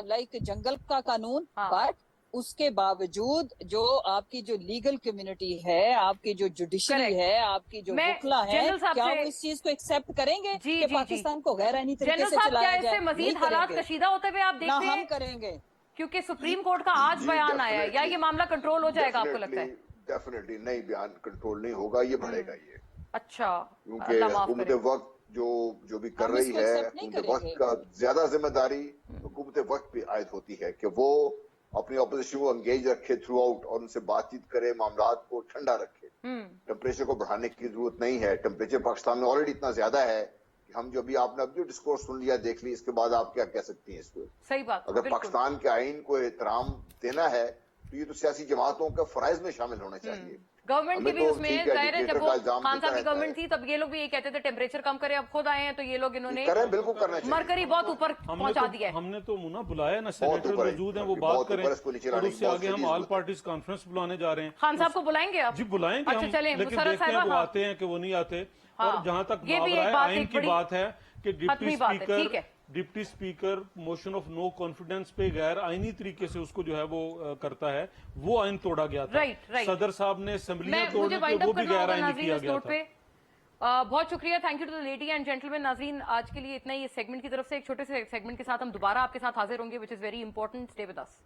like jungle का कानून, हाँ। बट उसके बावजूद जो आपकी जो लीगल कम्युनिटी है, आपकी जो जुडिशरी Correct. है, आपकी जो मैं वकला है, जनरल साहब क्या से- वो इस चीज को एक्सेप्ट करेंगे जी, कि जी, पाकिस्तान को गैर आईनी तरीके जनरल से साहब क्या चलाया इससे जाए? मजीद नहीं हालात करेंगे। कशीदा होते हुए आप ना देखते हम हैं? करेंगे। क्योंकि सुप्रीम कोर्ट का आज जी, बयान आया है, या ये मामला कंट्रोल हो जाएगा आपको लगता है? डेफिनेटली नहीं, बयान कंट्रोल नहीं होगा, ये बढ़ेगा ये। अच्छा, क्योंकि अल्लाह माफ हुकूमत करे। वक्त जो भी कर हम रही इसको है, accept नहीं हुकूमत वक्त करेंगे। का ज्यादा जिम्मेदारी हुकूमत वक्त पे आयद होती है कि वो अपनी अपोजिशन को एंगेज रखे थ्रू आउट और उनसे बातचीत करे, मामलात को ठंडा रखे। टेम्परेचर को बढ़ाने की जरूरत नहीं है। टेम्परेचर पाकिस्तान में ऑलरेडी इतना ज्यादा है कि हम जो भी आपने अभी जो डिस्कोर्स सुन लिया, देख ली, इसके बाद आप क्या कह सकती हैं इसको? सही बात, अगर बिल्कुल। पाकिस्तान के आइन को एहतराम देना है तो ये तो सियासी जमातों के फराइज में शामिल होना चाहिए। गवर्नमेंट की हमें भी तो उसमें ठीक है, जाहिर है, जब डिक्टेटर वो का इल्जाम खान देता साहब की रहता गवर्नमेंट है। थी तब ये लोग भी ये कहते थे टेम्परेचर कम करे, अब खुद आए हैं तो ये लोग इन्होंने करें, बिल्कुल करना चाहिए। मरकरी बहुत ऊपर पहुंचा दिया है। हमने तो मुना बुलाया ना, बहुत सेनेटर ऊपर है, मौजूद हैं, वो बहुत बात ऊपर करें। इसको नीचे और लाने की उससे बहुत आगे हम सीधी ऑल जरूरत है। पार्टीज कॉन्फ्रेंस बुलाने जा रहे हैं। खान साहब को बुलाएंगे आप? जी बुलाएंगे अच्छा, हम, चलें, लेकिन मुशर्रफ देखते हैं साहिबा, वो हाँ। आते हैं कि वो नहीं आते। हाँ। और जहां तक ये भी एक मामला बात, आइन एक की बड़ी बात है कि हतमी बात है, ठीक है। Deputy speaker motion of no confidence पे गैर आईनी तरीके से उसको जो है वो करता है, वो आइन तोड़ा गया था। राइट। सदर साहब ने असेंबलियां मुझे तोड़ने पे वाइंड वो अप भी करना गैर होगा आईनी नाज़रीन किया इस गया नोट था। पे। बहुत शुक्रिया, thank you to the lady and gentleman. नाज़रीन, आज के लिए इतना ही इस सेगमेंट की तरफ से। एक छोटे से सेगमेंट के साथ हम दोबारा आपके साथ हाजिर होंगे, which is very important. Stay with us.